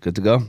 Good to go? All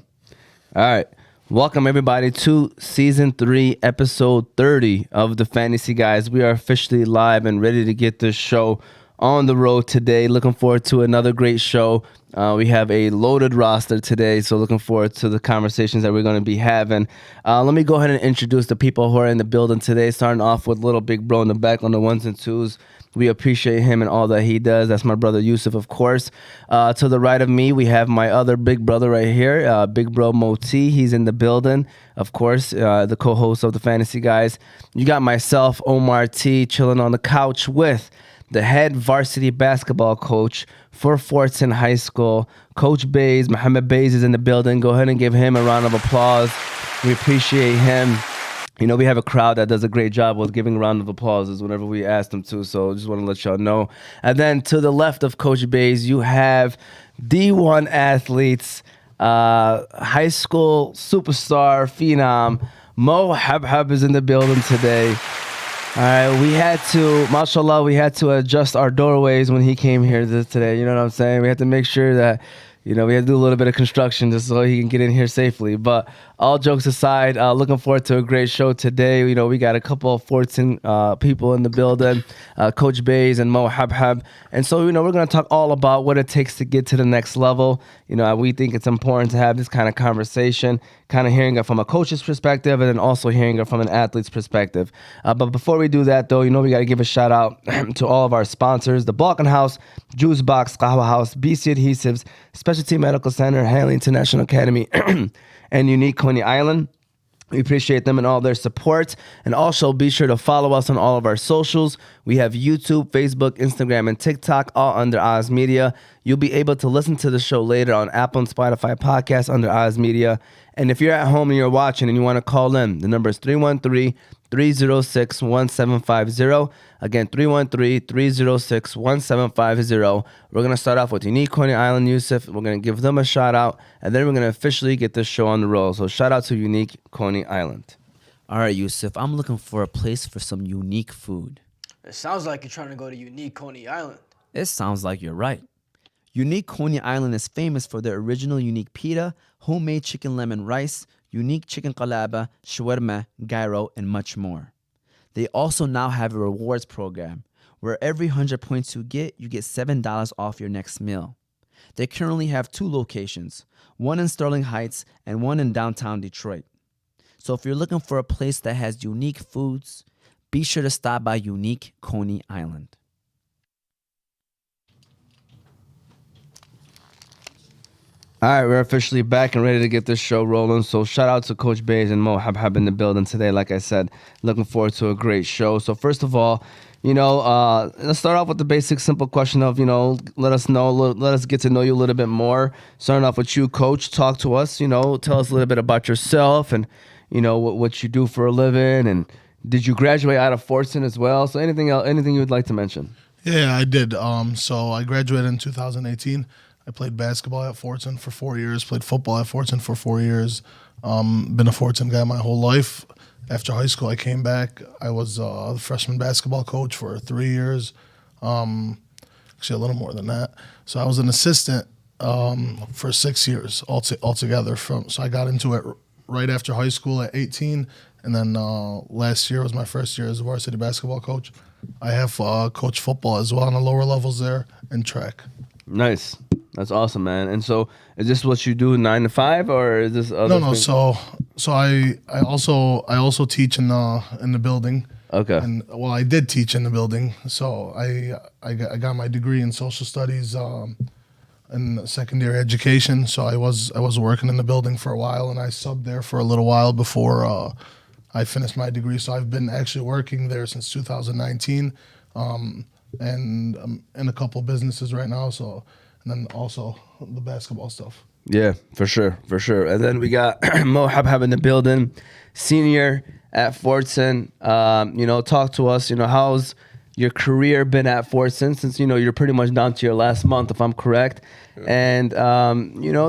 right. Welcome, everybody, to Season 3, Episode 30 of the Fantasy Guys. We are officially live and ready to get this show on the road today. Looking forward to another great show. We have a loaded roster today, so looking forward to the conversations that we're going to be having. Let me go ahead and introduce the people who are in the building today, starting off with little big bro in the back on the ones and twos. We appreciate him and all that he does. That's my brother Yusuf, of course. To the right of me, we have my other big brother right here, big bro Moti. He's in the building, of course, the co-host of the Fantasy Guys. You got myself, Omar T, chilling on the couch with the head varsity basketball coach for Fordson High School, Coach Baiz. Mohamed Baiz is in the building. Go ahead and give him a round of applause. We appreciate him. You know, we have a crowd that does a great job with giving a round of applauses whenever we ask them to, so just want to let y'all know. And then to the left of Coach Baiz, you have D1 athletes, high school superstar, phenom, Habhab is in the building today. All right, we had to adjust our doorways when he came here today, you know what I'm saying? We had to make sure that, we had to do a little bit of construction just so he can get in here safely. But all jokes aside, looking forward to a great show today. We got a couple of Fordson people in the building, Coach Baiz and Habhab. And so, we're going to talk all about what it takes to get to the next level. We think it's important to have this kind of conversation, kind of hearing it from a coach's perspective and then also hearing it from an athlete's perspective. But before we do that, though, we got to give a shout out to all of our sponsors, the Balkan House, Juice Box, Qahwa House, BC Adhesives, Specialty Medical Center, Hanley International Academy, and Unique Coney Island. We appreciate them and all their support. And also be sure to follow us on all of our socials. We have YouTube, Facebook, Instagram, and TikTok, all under Oz Media. You'll be able to listen to the show later on Apple and Spotify podcasts under Oz Media. And if you're at home and you're watching and you want to call in, the number is 313-306-1750. Again, 313-306-1750. We're going to start off with Unique Coney Island, Yusuf. We're going to give them a shout out, and then we're going to officially get this show on the roll. So shout out to Unique Coney Island. All right, Yusuf, I'm looking for a place for some unique food. It sounds like you're trying to go to Unique Coney Island. It sounds like you're right. Unique Coney Island is famous for their original unique pita, homemade chicken lemon rice, unique chicken qalaba, shawarma, gyro, and much more. They also now have a rewards program where every 100 points you get $7 off your next meal. They currently have 2 locations, one in Sterling Heights and one in downtown Detroit. So if you're looking for a place that has unique foods, be sure to stop by Unique Coney Island. All right, we're officially back and ready to get this show rolling. So shout out to Coach Baiz and Habhab in the building today. Like I said, looking forward to a great show. So first of all, let's start off with the basic, simple question of, let us get to know you a little bit more. Starting off with you, Coach. Talk to us. Tell us a little bit about yourself and, what you do for a living. And did you graduate out of Fordson as well? So anything you would like to mention? Yeah, I did. So I graduated in 2018. I played basketball at Fordson for 4 years, played football at Fordson for 4 years. Been a Fordson guy my whole life. After high school, I came back. I was the freshman basketball coach for 3 years, actually a little more than that. So I was an assistant for 6 years altogether. So I got into it right after high school at 18, and then last year was my first year as a varsity basketball coach. I have coached football as well on the lower levels there and track. Nice. That's awesome, man. And so, is this what you do 9 to 5, or is this other? No. So I also teach in the building. Okay. And I did teach in the building. So I got my degree in social studies and secondary education. So I was working in the building for a while, and I subbed there for a little while before I finished my degree. So I've been actually working there since 2019. And I'm in a couple businesses right now, and then also the basketball stuff. Yeah, for sure. And then we got Habhab in the building, senior at Fordson. Talk to us. How's your career been at Fordson since you're pretty much down to your last month, if I'm correct, and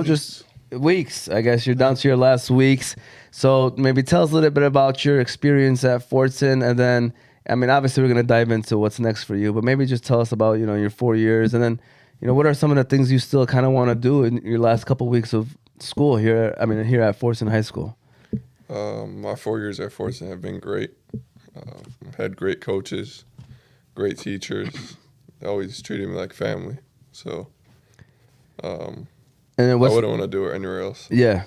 just weeks. I guess you're down to your last weeks. So maybe tell us a little bit about your experience at Fordson, and then. Obviously we're going to dive into what's next for you, but maybe just tell us about, your 4 years, and then, what are some of the things you still kind of want to do in your last couple of weeks of school here? I mean, here at Fordson High School. My 4 years at Fordson have been great. Had great coaches, great teachers. They always treated me like family. So And then I what's wouldn't want to do it anywhere else. yeah.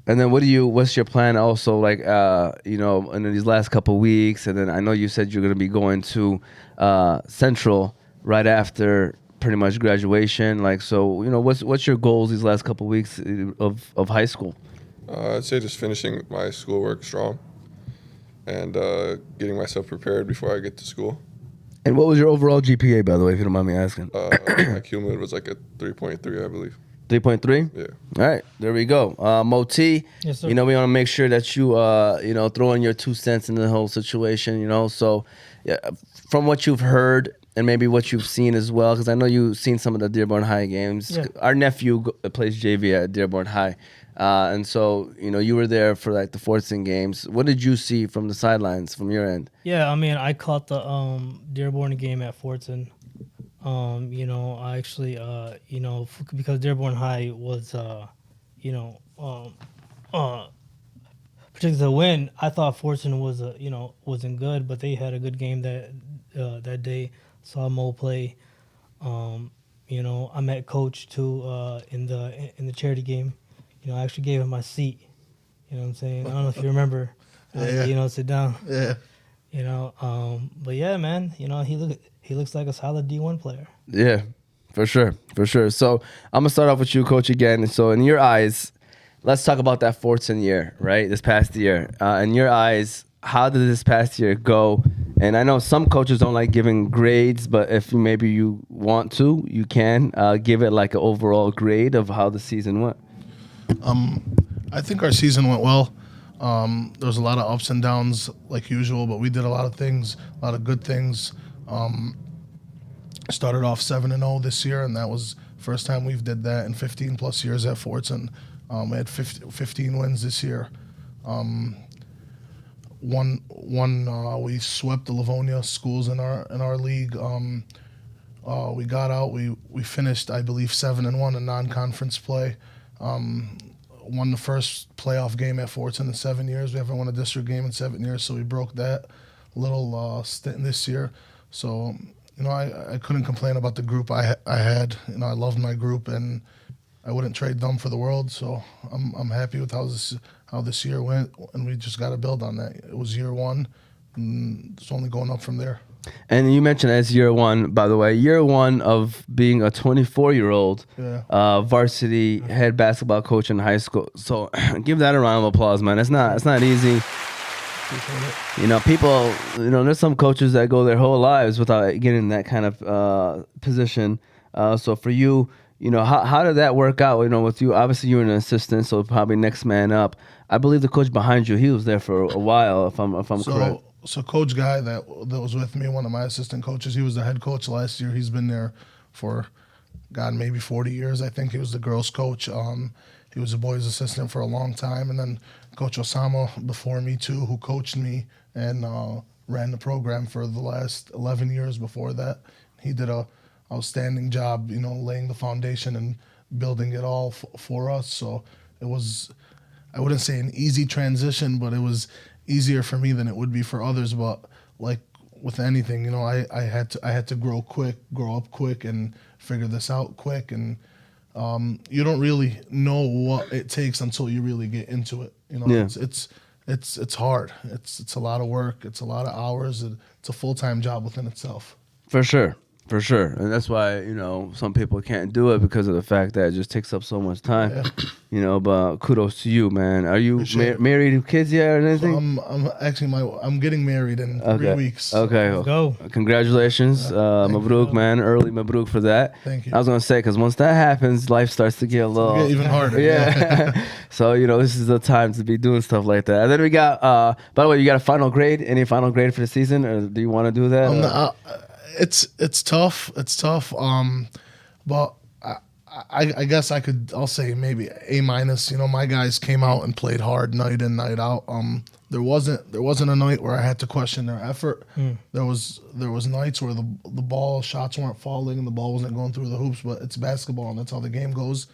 And then what's your plan also, like, in these last couple weeks? And then I know you said you're going to be going to Central right after pretty much graduation. Like, so, what's your goals these last couple weeks of high school? I'd say just finishing my schoolwork strong and getting myself prepared before I get to school. And what was your overall GPA, by the way, if you don't mind me asking? My cumulative was like a 3.3, I believe. 3.3? Yeah. All right, there we go. Moti, Yes, sir. we want to make sure that you, throw in your 2 cents in the whole situation, So, yeah, from what you've heard and maybe what you've seen as well, because I know you've seen some of the Dearborn High games. Yeah. Our nephew plays JV at Dearborn High. And so, you were there for, like, the Fordson games. What did you see from the sidelines from your end? Yeah, I mean, I caught the Dearborn game at Fordson. I actually, because Dearborn High was, particularly to win, I thought Fordson was, wasn't good, but they had a good game that day. Saw Mo play. I met Coach too in the charity game. I actually gave him my seat. You know what I'm saying? I don't know if you remember. Yeah. Sit down. Yeah. But yeah, man, he looks like a solid D1 player. Yeah, for sure. So I'm gonna start off with you, Coach, again. So in your eyes, let's talk about that Fordson year, right? This past year. In your eyes, how did this past year go? And I know some coaches don't like giving grades, but if maybe you want to, you can give it like an overall grade of how the season went. I think our season went well. There was a lot of ups and downs like usual, but we did a lot of things, a lot of good things. Started off 7-0 this year, and that was first time we've did that in 15 plus years at Fordson. We had 15 wins this year. We swept the Livonia schools in our league. We got out. We finished, I believe, 7-1 in non-conference play. Won the first playoff game at Fordson in 7 years. We haven't won a district game in 7 years, so we broke that little stint this year. So, I couldn't complain about the group I had. I loved my group, and I wouldn't trade them for the world. So I'm happy with how this year went, and we just got to build on that. It was year one, and it's only going up from there. And you mentioned as year one, by the way, year one of being a 24-year-old varsity head basketball coach in high school. So give that a round of applause, man. It's not easy. People, there's some coaches that go their whole lives without getting that kind of position. So for you, how did that work out? With you, obviously you're an assistant, so probably next man up. I believe the coach behind you, he was there for a while, if I'm correct. So Coach Guy that was with me, one of my assistant coaches, he was the head coach last year. He's been there for, maybe 40 years. I think he was the girls' coach. He was the boys' assistant for a long time. And then Coach Osama before me, too, who coached me and ran the program for the last 11 years before that. He did a outstanding job, laying the foundation and building it all for us. So it was, I wouldn't say an easy transition, but it was easier for me than it would be for others. But like with anything, I had to grow up quick and figure this out quick. And you don't really know what it takes until you really get into it. It's hard. It's a lot of work. It's a lot of hours. It's a full-time job within itself. For sure. And that's why, some people can't do it because of the fact that it just takes up so much time. Yeah. But kudos to you, man. Are you married with kids yet or anything? So I'm getting married in 3 weeks. Okay. Let's go. Congratulations. Mabruk, man. Early mabruk for that. Thank you. I was going to say, because once that happens, life starts to get a little... Get even harder. Yeah. So, this is the time to be doing stuff like that. And then we got, by the way, you got a final grade? Any final grade for the season? Or do you want to do that? It's tough. But I guess I'll say maybe A-. My guys came out and played hard night in, night out. There wasn't a night where I had to question their effort. There was nights where the ball shots weren't falling and the ball wasn't going through the hoops, but it's basketball and that's how the game goes.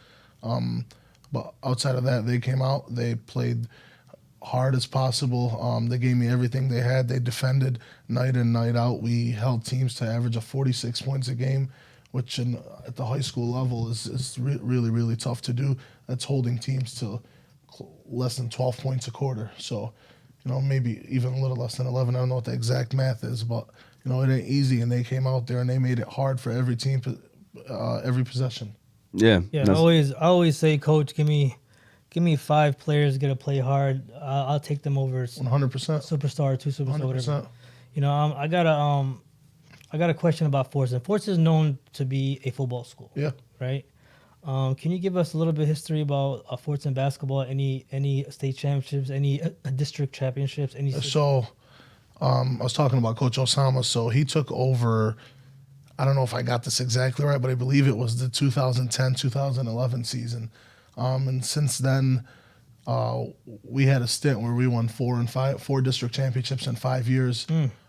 But outside of that, they came out. They played hard as possible. They gave me everything they had. They defended night in, night out. We held teams to average of 46 points a game, which at the high school level is really, really tough to do. That's holding teams to less than 12 points a quarter. So, maybe even a little less than 11. I don't know what the exact math is, but, it ain't easy. And they came out there and they made it hard for every team, every possession. Yeah. Yeah, I always say, Coach, give me 5 players gonna play hard. I'll take them over 100%. superstar, 2 superstar, 100%. whatever. I got a question about Fordson. Fordson is known to be a football school. Yeah. Right. Can you give us a little bit of history about Fordson basketball? Any state championships? Any district championships? So, I was talking about Coach Osama. So he took over. I don't know if I got this exactly right, but I believe it was the 2010-2011 season. And since then, we had a stint where we won 4 district championships in 5 years.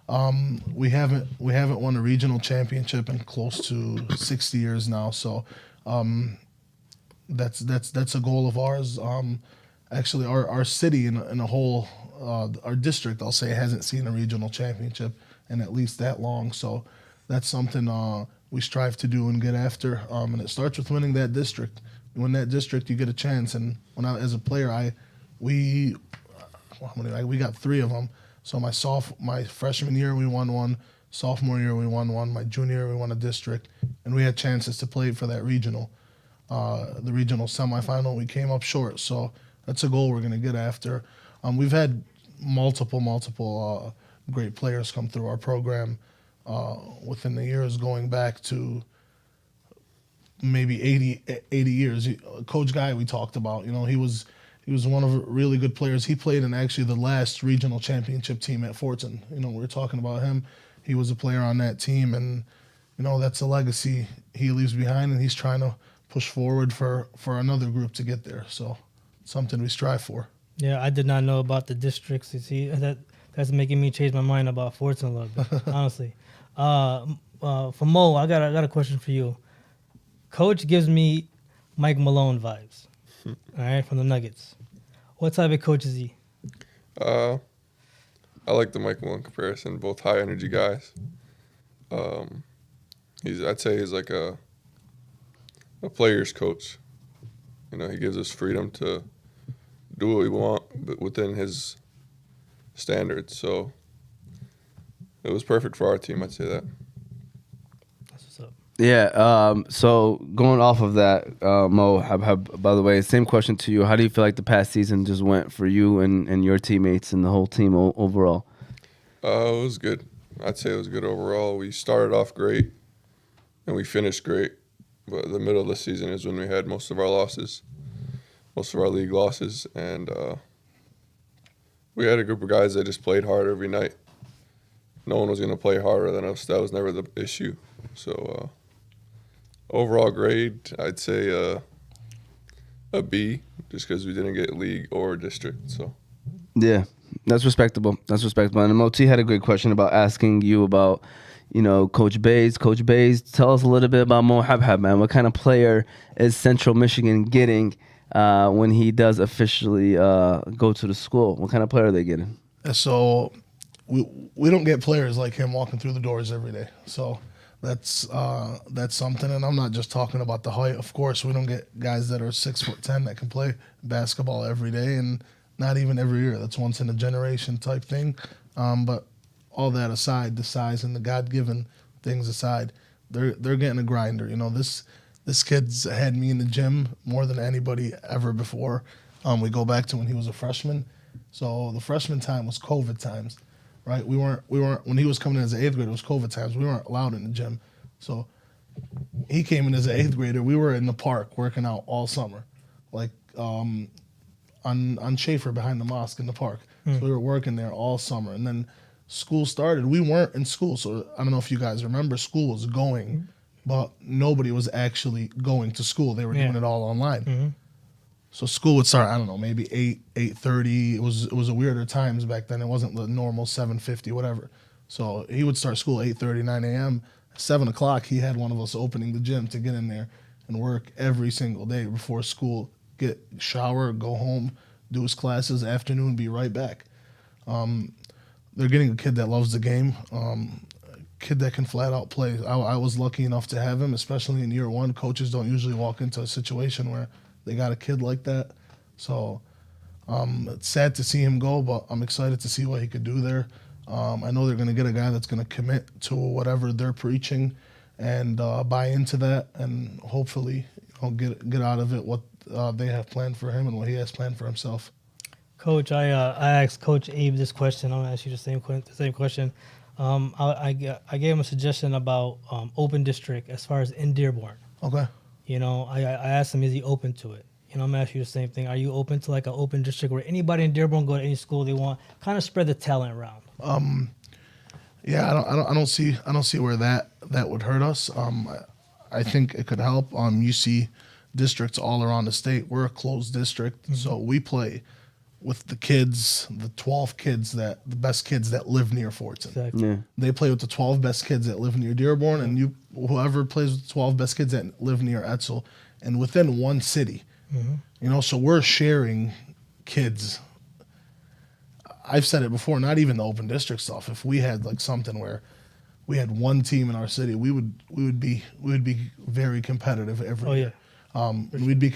We haven't won a regional championship in close to 60 years now. So that's a goal of ours. Actually, our city in a whole, our district, I'll say, hasn't seen a regional championship in at least that long. So that's something we strive to do and get after. And it starts with winning that district. You win that district, you get a chance. And when as a player, we got 3 of them. So my freshman year we won 1, sophomore year we won 1, my junior year we won a district, and we had chances to play for that regional, the regional semifinal. We came up short, so that's a goal we're going to get after. We've had multiple great players come through our program within the years, going back to maybe 80 years. Coach Guy we talked about, he was one of the really good players. He played in actually the last regional championship team at Fordson. We were talking about him. He was a player on that team, and that's a legacy he leaves behind, and he's trying to push forward for another group to get there. So something we strive for. Yeah, I did not know about the districts. You see, that's making me change my mind about Fordson a little bit, honestly. For Mo, I got a question for you. Coach gives me Mike Malone vibes. All right, from the Nuggets. What type of coach is he? I like the Mike Malone comparison. Both high energy guys. I'd say he's like a player's coach. He gives us freedom to do what we want, but within his standards. So it was perfect for our team. I'd say that. That's what's up. Yeah. So going off of that, Mo, Habhab, by the way, same question to you. How do you feel like the past season just went for you and your teammates and the whole team overall? It was good. I'd say it was good overall. We started off great, and we finished great. But the middle of the season is when we had most of our losses, most of our league losses. And we had a group of guys that just played hard every night. No one was going to play harder than us. That was never the issue. So overall grade, I'd say a B, just because we didn't get league or district. So yeah, that's respectable. And Moti had a great question about asking you about, Coach Baiz. Coach Baiz, tell us a little bit about Mo Habhab, man. What kind of player is Central Michigan getting when he does officially go to the school? What kind of player are they getting? So we don't get players like him walking through the doors every day. So that's something. And I'm not just talking about the height. Of course, we don't get guys that are 6'10" that can play basketball every day, and not even every year. That's once in a generation type thing. But all that aside, the size and the God-given things aside, they're getting a grinder. This kid's had me in the gym more than anybody ever before. We go back to when he was a freshman. So the freshman time was COVID times, right? We weren't when he was coming in as an 8th grader, it was COVID times. We weren't allowed in the gym. So he came in as an 8th grader. We were in the park working out all summer, like on Schaefer behind the mosque in the park. So we were working there all summer. And then school started. We weren't in school. So I don't know if you guys remember, school was going, but nobody was actually going to school. They were doing it all online. Mm-hmm. So school would start, I don't know, maybe 8:30. It was a weirder times back then. It wasn't the normal 7:50, whatever. So he would start school 8:30, 9 a.m. 7 o'clock, he had one of us opening the gym to get in there and work every single day before school get shower, go home, do his classes, afternoon, be right back. They're getting a kid that loves the game, kid that can flat out play. I was lucky enough to have him, especially in year one. Coaches don't usually walk into a situation where they got a kid like that. So it's sad to see him go, but I'm excited to see what he could do there. I know they're going to get a guy that's going to commit to whatever they're preaching and buy into that, and hopefully get out of it what they have planned for him and what he has planned for himself. Coach, I asked Coach Abe this question. I'm gonna ask you the same question. I gave him a suggestion about open district as far as in Dearborn. Okay. You know, I asked him, is he open to it? You know, I'm gonna ask you the same thing. Are you open to like an open district where anybody in Dearborn go to any school they want, kind of spread the talent around? Yeah, I don't see where that would hurt us. I think it could help. You see districts all around the state. We're a closed district, so we play with the kids, the 12 kids the best kids that live near Fordson. Exactly. Yeah. They play with the 12 best kids that live near Dearborn, and whoever plays with the 12 best kids that live near Etzel, and within one city. You know, so we're sharing kids. I've said it before, not even the open district stuff. If we had like something where we had one team in our city, we would be very competitive every year. We'd be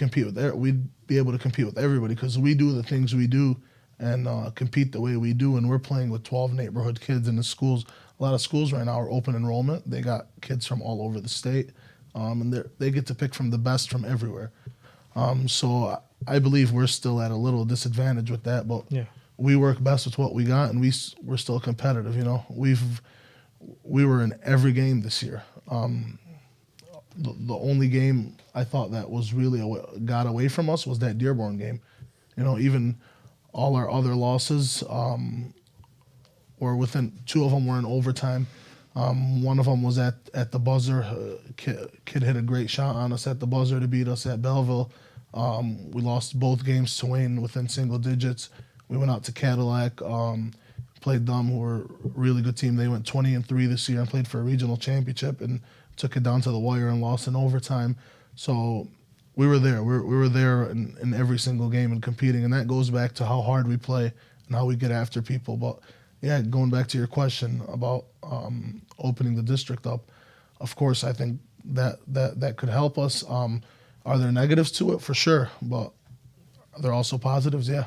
able to compete with everybody because we do the things we do and compete the way we do. And we're playing with 12 neighborhood kids in the schools. A lot of schools right now are open enrollment. They got kids from all over the state, and they get to pick from the best from everywhere. So I believe we're still at a little disadvantage with that, but we work best with what we got, and we're still competitive. You know, we were in every game this year. The only game I thought that was really got away from us was that Dearborn game. You know, even all our other losses were within. 2 of them were in overtime. One of them was at the buzzer. Kid hit a great shot on us at the buzzer to beat us at Belleville. We lost both games to Wayne within single digits. We went out to Cadillac, played them, who were a really good team. They went 20-3 this year and played for a regional championship and took it down to the wire and lost in overtime. So we were there. We were there in every single game and competing, and that goes back to how hard we play and how we get after people. But yeah, going back to your question about opening the district up, of course, I think that could help us. Are there negatives to it? For sure, but are there also positives? Yeah.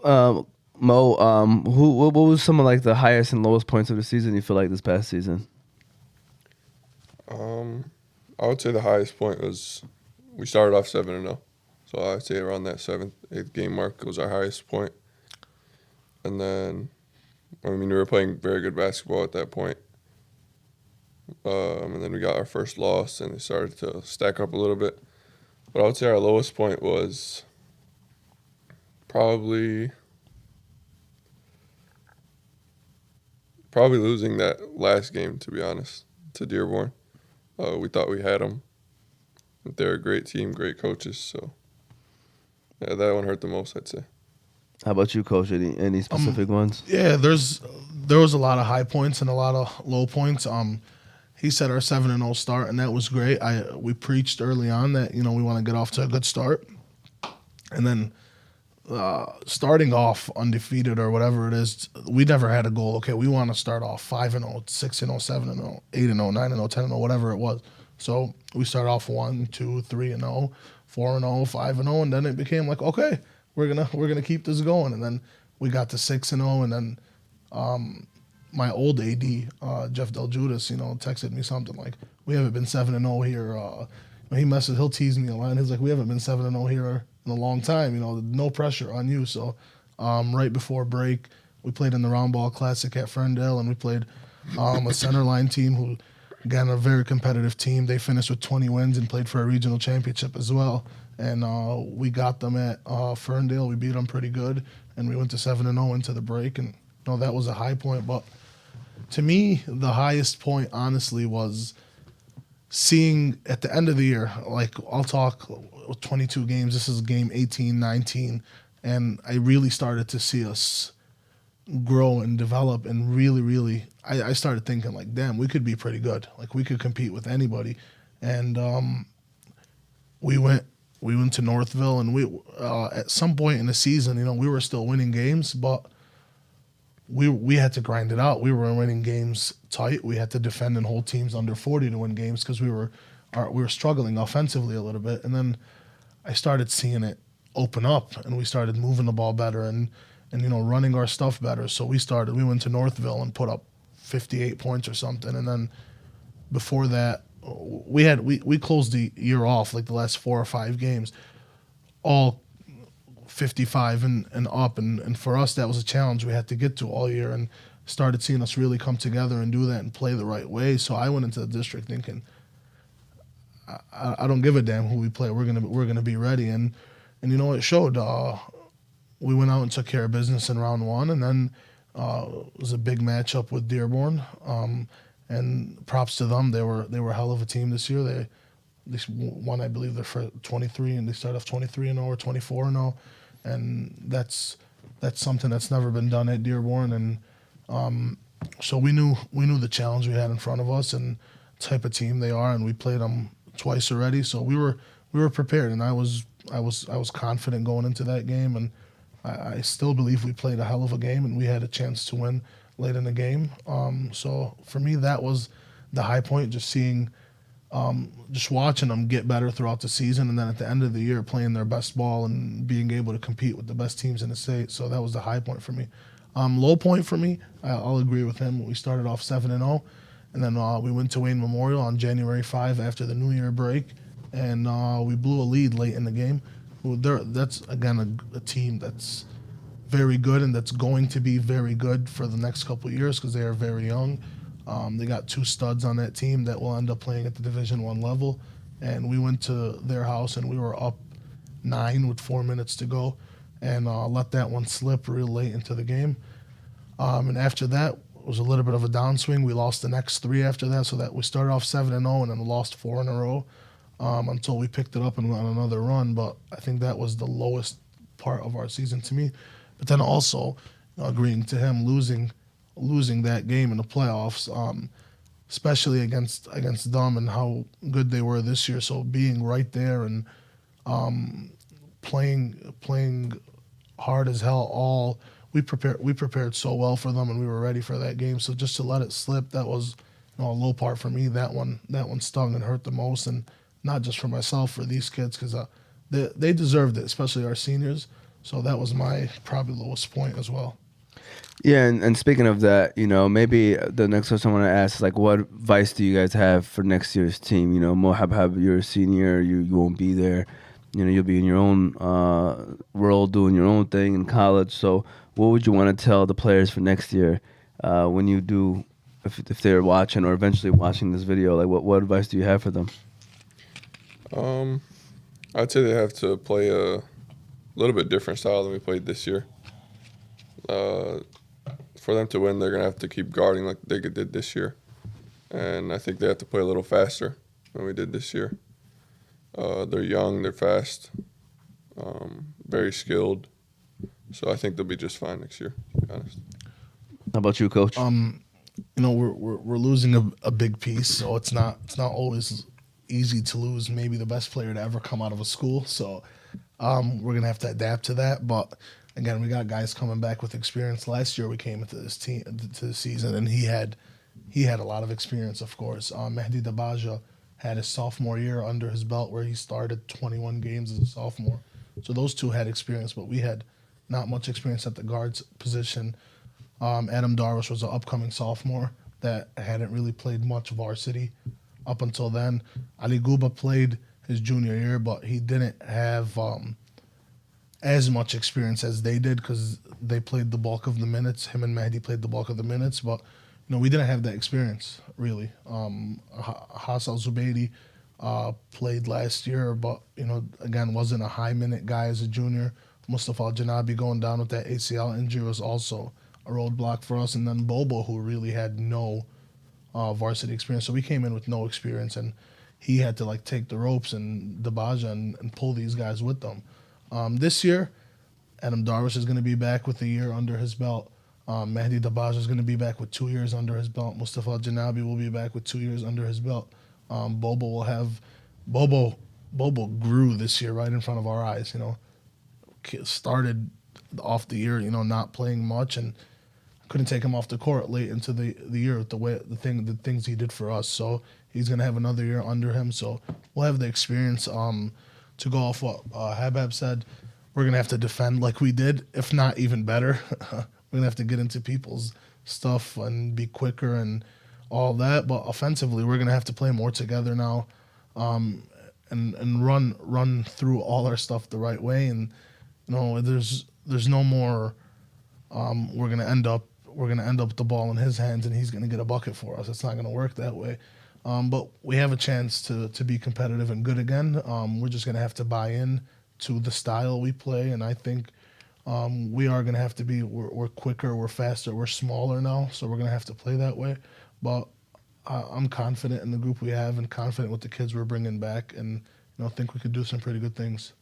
Mo, what was some of like the highest and lowest points of the season you feel like this past season? I would say the highest point was we started off 7-0, so I'd say around that 7th, 8th game mark was our highest point. And then, I mean, we were playing very good basketball at that point. And then we got our first loss, and they started to stack up a little bit. But I would say our lowest point was probably losing that last game, to be honest, to Dearborn. We thought we had them. They're a great team, great coaches. So, yeah, that one hurt the most, I'd say. How about you, Coach? Any specific ones? Yeah, there was a lot of high points and a lot of low points. He said our 7-0 start, and that was great. We preached early on that we want to get off to a good start, and then starting off undefeated or whatever it is, we never had a goal. Okay, we want to start off 5-0, 6-0, 7-0, 8-0, 9-0, 10-0, whatever it was. So we started off 1, 2, 3-0, 4-0, 5-0, and then it became like, okay, we're gonna keep this going. And then we got to 6-0, and then my old AD, Jeff Del Judas, texted me something like, we haven't been 7-0 here. He'll tease me a lot. He's like, we haven't been 7-0 here in a long time. No pressure on you. So right before break, we played in the Round Ball Classic at Ferndale, and we played a centerline team who, again, a very competitive team. They finished with 20 wins and played for a regional championship as well. And we got them at Ferndale. We beat them pretty good, and we went to 7-0 into the break. And that was a high point. But to me, the highest point, honestly, was seeing at the end of the year, like I'll talk 22 games. This is game 18, 19. And I really started to see us grow and develop, and really, I started thinking like, damn, we could be pretty good. Like we could compete with anybody. And we went we went to Northville, and we at some point in the season, we were still winning games, but we had to grind it out. We were winning games tight. We had to defend and hold teams under 40 to win games because we were struggling offensively a little bit. And then I started seeing it open up, and we started moving the ball better and running our stuff better. So we went to Northville and put up 58 points or something, and then before that, we closed the year off, like the last 4 or 5 games, all 55 and up, and for us that was a challenge we had to get to all year, and started seeing us really come together and do that and play the right way. So I went into the district thinking, I don't give a damn who we play. We're gonna be ready, and it showed. We went out and took care of business in round 1, and then it was a big matchup with Dearborn. And props to them. They were a hell of a team this year. They won, I believe, their first 23, and they started off 23-0 or 24-0, and that's something that's never been done at Dearborn. And so we knew the challenge we had in front of us and type of team they are, and we played them twice already. So we were prepared, and I was confident going into that game, and I still believe we played a hell of a game, and we had a chance to win late in the game. So for me, that was the high point, just seeing, just watching them get better throughout the season, and then at the end of the year playing their best ball and being able to compete with the best teams in the state. So that was the high point for me. Low point for me, I'll agree with him. We started off 7-0, and then we went to Wayne Memorial on January 5 after the New Year break, and we blew a lead late in the game. That's, again, a team that's very good, and that's going to be very good for the next couple of years because they are very young. They got 2 studs on that team that will end up playing at the Division I level, and we went to their house and we were up 9 with 4 minutes to go, and let that one slip real late into the game. And after that was a little bit of a downswing. We lost the next 3 after that, so that we started off 7-0 and then lost 4 in a row until we picked it up and went on another run. But I think that was the lowest part of our season to me. But then also agreeing to him losing that game in the playoffs, especially against them and how good they were this year. So being right there and playing hard as hell. We prepared so well for them, and we were ready for that game. So just to let it slip, that was a low part for me. That one stung and hurt the most, and not just for myself, for these kids, because they deserved it, especially our seniors. So that was my probably lowest point as well. Yeah, and speaking of that, maybe the next question I want to ask is, like, what advice do you guys have for next year's team? Mohamed, you're a senior, you won't be there. You'll be in your own world doing your own thing in college. So what would you want to tell the players for next year when you do, if they're watching or eventually watching this video? Like, what advice do you have for them? I'd say they have to play a little bit different style than we played this year. For them to win, they're going to have to keep guarding like they did this year. And I think they have to play a little faster than we did this year. They're young, they're fast, very skilled. So I think they'll be just fine next year, to be honest. How about you, Coach? We're losing a big piece, so it's not always easy to lose maybe the best player to ever come out of a school. So we're gonna have to adapt to that. But again, we got guys coming back with experience. Last year we came into this team to the season, and he had a lot of experience, of course. Mehdi Dabaja had his sophomore year under his belt, where he started 21 games as a sophomore. So those two had experience, but we had not much experience at the guards position. Adam Darwish was an upcoming sophomore that hadn't really played much varsity up until then. Ali Guba played his junior year, but he didn't have as much experience as they did because they played the bulk of the minutes. Him and Mehdi played the bulk of the minutes, but we didn't have that experience, really. Hassal Zubaidi played last year, but, again, wasn't a high-minute guy as a junior. Mustafa Al-Janabi going down with that ACL injury was also a roadblock for us. And then Bobo, who really had no varsity experience. So we came in with no experience, and he had to, take the ropes and Dabaja and pull these guys with them. This year, Adam Darwish is going to be back with a year under his belt. Mehdi Dabaja is going to be back with 2 years under his belt. Mustafa Al-Janabi will be back with 2 years under his belt. Bobo Bobo grew this year right in front of our eyes. Started off the year, not playing much, and couldn't take him off the court late into the year with the things he did for us. So he's gonna have another year under him. So we'll have the experience. To go off what Habhab said, we're gonna have to defend like we did, if not even better. We're gonna have to get into people's stuff and be quicker and all that. But offensively, we're gonna have to play more together now, and run through all our stuff the right way. And there's no more. We're gonna end up with the ball in his hands and he's gonna get a bucket for us. It's not gonna work that way. But we have a chance to be competitive and good again. We're just gonna have to buy in to the style we play, and I think we are gonna have to be. We're quicker, we're faster, we're smaller now, so we're gonna have to play that way. But I'm confident in the group we have and confident with the kids we're bringing back, and think we could do some pretty good things.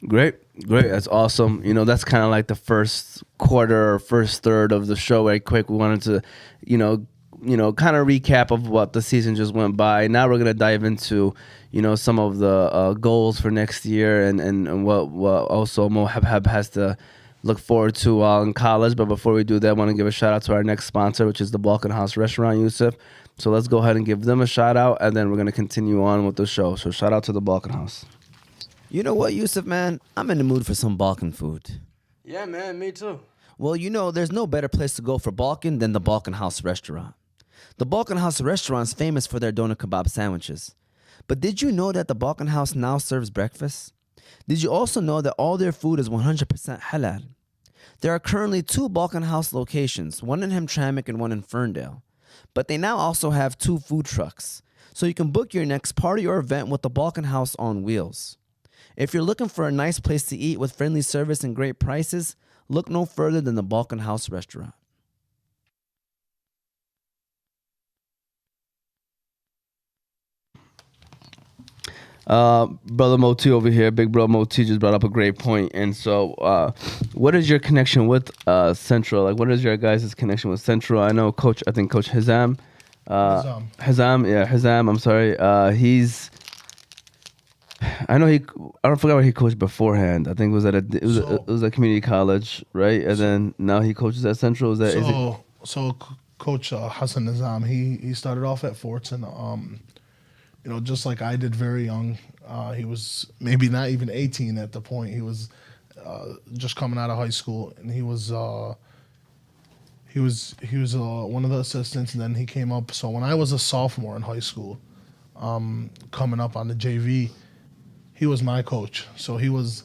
Great. That's awesome. That's kind of like the first quarter or first third of the show. Right quick, we wanted to, kind of recap of what the season just went by. Now we're gonna dive into, some of the goals for next year and what also Mohamed has to look forward to while in college. But before we do that, I want to give a shout out to our next sponsor, which is the Balkan House Restaurant, Yusuf. So let's go ahead and give them a shout out, and then we're gonna continue on with the show. So shout out to the Balkan House. You know what, Yusuf, man? I'm in the mood for some Balkan food. Yeah, man, me too. Well, there's no better place to go for Balkan than the Balkan House Restaurant. The Balkan House Restaurant is famous for their doner kebab sandwiches. But did you know that the Balkan House now serves breakfast? Did you also know that all their food is 100% halal? There are currently 2 Balkan House locations, one in Hamtramck and one in Ferndale. But they now also have 2 food trucks, so you can book your next party or event with the Balkan House on wheels. If you're looking for a nice place to eat with friendly service and great prices, look no further than the Balkan House Restaurant. Brother Moti over here, big bro Moti just brought up a great point. And so, what is your connection with Central? Like, what is your guys' connection with Central? I know Coach Hazam. Hazam. I'm sorry. I don't forget where he coached beforehand. I think it was a community college, right? And then now he coaches at Central. So Coach Hassan Nizam, he started off at Fordson. Just like I did, very young. He was maybe not even 18 at the point. He was just coming out of high school, and he was one of the assistants. And then he came up. So when I was a sophomore in high school, coming up on the JV, he was my coach. So he was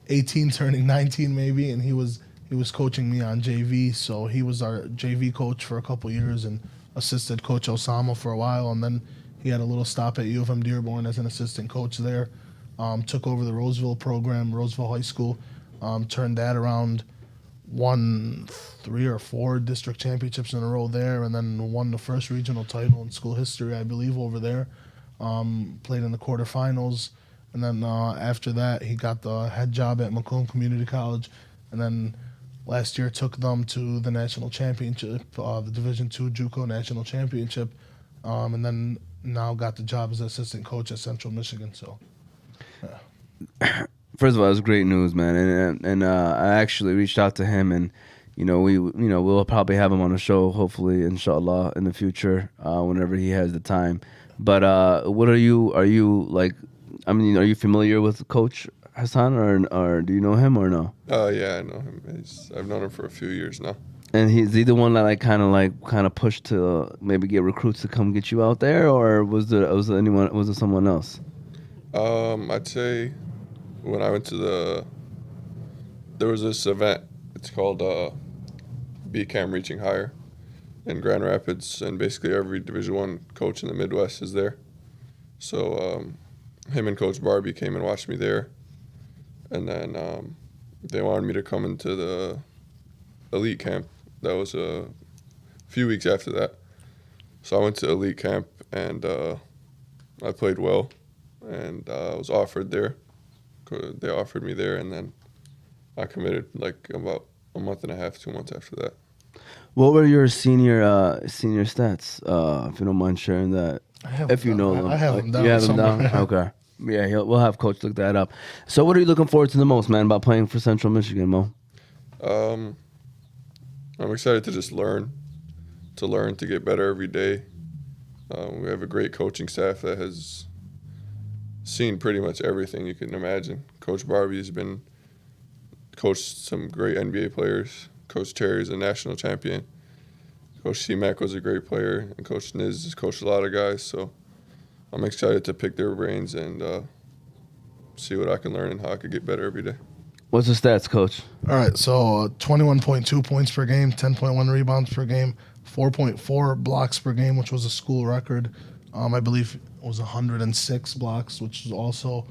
18, turning 19 maybe, and he was coaching me on JV. So he was our JV coach for a couple years and assisted Coach Osama for a while, and then he had a little stop at U of M Dearborn as an assistant coach there. Took over the Roseville program, Roseville High School, turned that around, won 3 or 4 district championships in a row there, and then won the first regional title in school history, I believe, over there. Played in the quarterfinals. And then after that, he got the head job at Macomb Community College. And then last year took them to the national championship, the Division II JUCO national championship. And then now got the job as assistant coach at Central Michigan. So, yeah. First of all, it's great news, man. And I actually reached out to him, and we'll probably have him on the show, hopefully, inshallah, in the future, whenever he has the time. But what are you like? I mean, are you familiar with Coach Hassan, or do you know him or no? Yeah, I know him. I've known him for a few years now. And is he the one that kind of pushed to maybe get recruits to come get you out there, or was there someone else? I'd say when I went to there was this event. It's called BCAM Reaching Higher in Grand Rapids, and basically every Division I coach in the Midwest is there. So him and Coach Barbie came and watched me there, and then they wanted me to come into the elite camp. That was a few weeks after that. So I went to elite camp, and I played well, and I was offered there. They offered me there, and then I committed like about a month and a half, 2 months after that. What were your senior stats? If you don't mind sharing that. If you know them. I have them down. You have them somewhere. down? Okay. Yeah, we'll have Coach look that up. So what are you looking forward to the most, man, about playing for Central Michigan, Mo? I'm excited to just learn, to get better every day. We have a great coaching staff that has seen pretty much everything you can imagine. Coach Barbie has been coached some great NBA players. Coach Terry is a national champion. Coach C-Mac was a great player, and Coach Niz has coached a lot of guys. So I'm excited to pick their brains and see what I can learn and how I could get better every day. What's the stats, Coach? All right, so 21.2 points per game, 10.1 rebounds per game, 4.4 blocks per game, which was a school record. I believe it was 106 blocks, which is also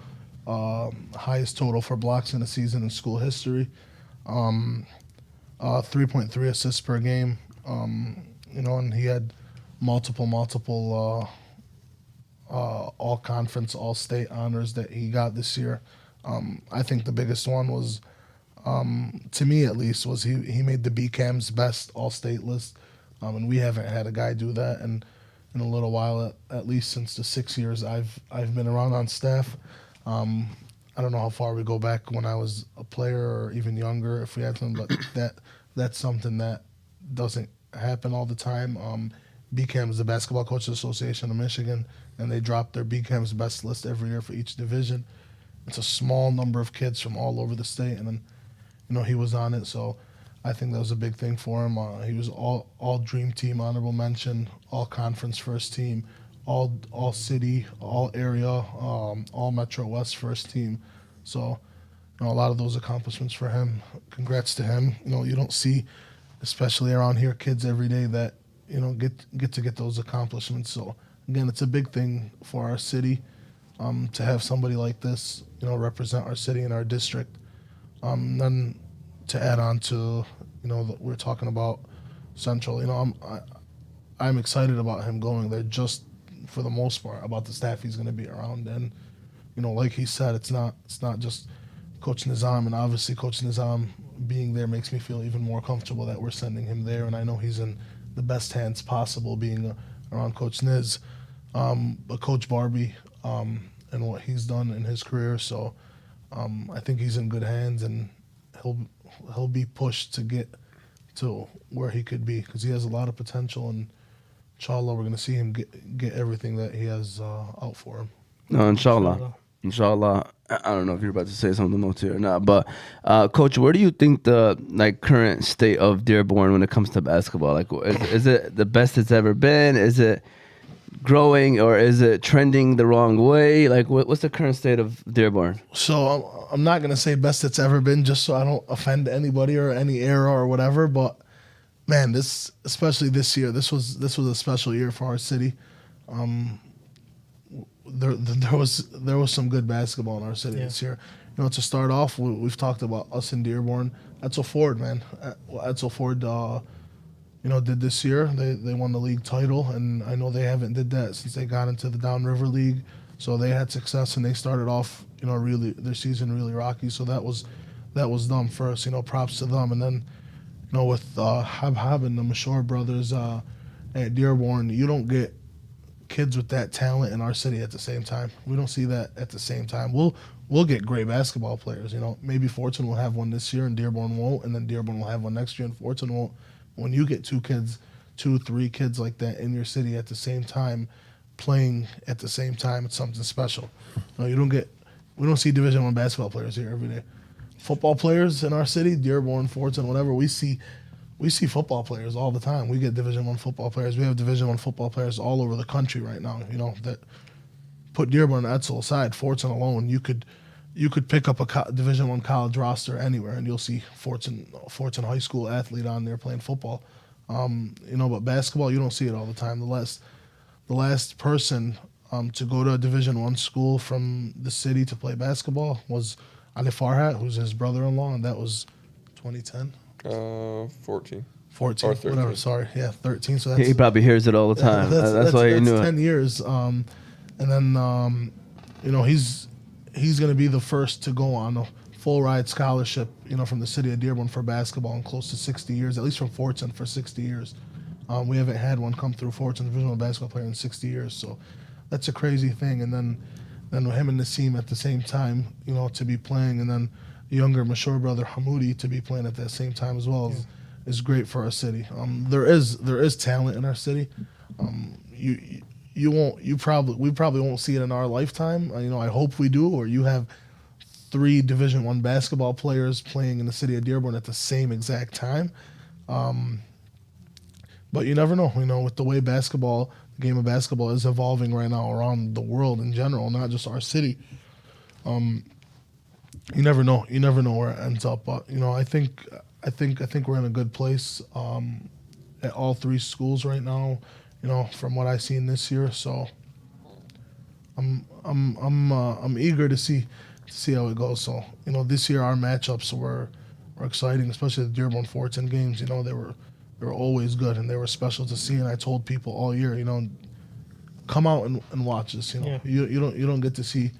highest total for blocks in a season in school history. 3.3 assists per game. And he had multiple all-conference, all-state honors that he got this year. I think the biggest one was, to me at least, was he made the BCAM's best all-state list, and we haven't had a guy do that in a little while, at least since the 6 years I've been around on staff. I don't know how far we go back when I was a player or even younger, if we had something, but that's something that doesn't happen all the time. BCAM is the Basketball Coaches Association of Michigan, and they drop their BCAM's best list every year for each division. It's a small number of kids from all over the state, and then, he was on it, so I think that was a big thing for him. He was all Dream Team honorable mention, all conference first team, all city, all area, all Metro West first team. So, a lot of those accomplishments for him. Congrats to him. You don't see, especially around here, kids every day that get those accomplishments. So again, it's a big thing for our city to have somebody like this, represent our city and our district. Then to add on to, that we're talking about Central. I'm excited about him going there, just for the most part, about the staff he's going to be around. And like he said, it's not just Coach Nizam, and obviously Coach Nizam being there makes me feel even more comfortable that we're sending him there, and I know he's in the best hands possible being around Coach Niz, but Coach Barbie and what he's done in his career. So I think he's in good hands, and he'll be pushed to get to where he could be, because he has a lot of potential, and inshallah we're going to see him get everything that he has out for him. No, inshallah. I don't know if you're about to say something more to or not, but Coach, where do you think the current state of Dearborn when it comes to basketball? Is it the best it's ever been? Is it growing, or is it trending the wrong way? What's the current state of Dearborn? So I'm not gonna say best it's ever been, just so I don't offend anybody or any era or whatever. But man, especially this year, this was a special year for our city. There was some good basketball in our city this year. To start off, we've talked about us in Dearborn. Edsel Ford, man. Edsel Ford, did this year. They won the league title, and I know they haven't did that since they got into the Downriver League. So they had success, and they started off, really their season really rocky. So that was them first. Props to them. And then, with Habhab and the Mashore brothers at Dearborn, you don't get kids with that talent in our city at the same time. We don't see that at the same time. We'll get great basketball players. Maybe Fordson will have one this year and Dearborn won't, and then Dearborn will have one next year and Fordson won't. When you get 2, 3 kids like that in your city at the same time, playing at the same time, it's something special. We don't see Division I basketball players here every day. Football players in our city, Dearborn, Fordson, whatever, we see football players all the time. We get Division I football players. We have Division I football players all over the country right now. that put Dearborn and Edsel aside, Fordson alone, you could pick up a Division I college roster anywhere, and you'll see Fordson high school athlete on there playing football. But basketball, you don't see it all the time. The last person to go to a Division I school from the city to play basketball was Ali Farhat, who's his brother-in-law, and that was 2010. 14. 14, Or 13. whatever, sorry. Yeah, 13. So that's, He probably hears it all the time. That's why he knew 10 it. years. And then, he's going to be the first to go on a full ride scholarship, from the city of Dearborn for basketball in close to 60 years, at least from Fordson for 60 years. We haven't had one come through Fordson, Division I basketball player, in 60 years. So that's a crazy thing. And then then him and Nassim at the same time, to be playing, and then the younger mature brother Hamoudi to be playing at that same time as well is great for our city. There is talent in our city. We probably won't see it in our lifetime. I hope we do, or you have 3 Division I basketball players playing in the city of Dearborn at the same exact time. But you never know. With the way the game of basketball is evolving right now around the world in general, not just our city. You never know. You never know where it ends up. But I think we're in a good place at all 3 schools right now. From what I've seen this year. So I'm eager to see how it goes. So this year our matchups were exciting, especially the Dearborn Fordson games. They were always good and they were special to see. And I told people all year, come out and watch this. You don't get to see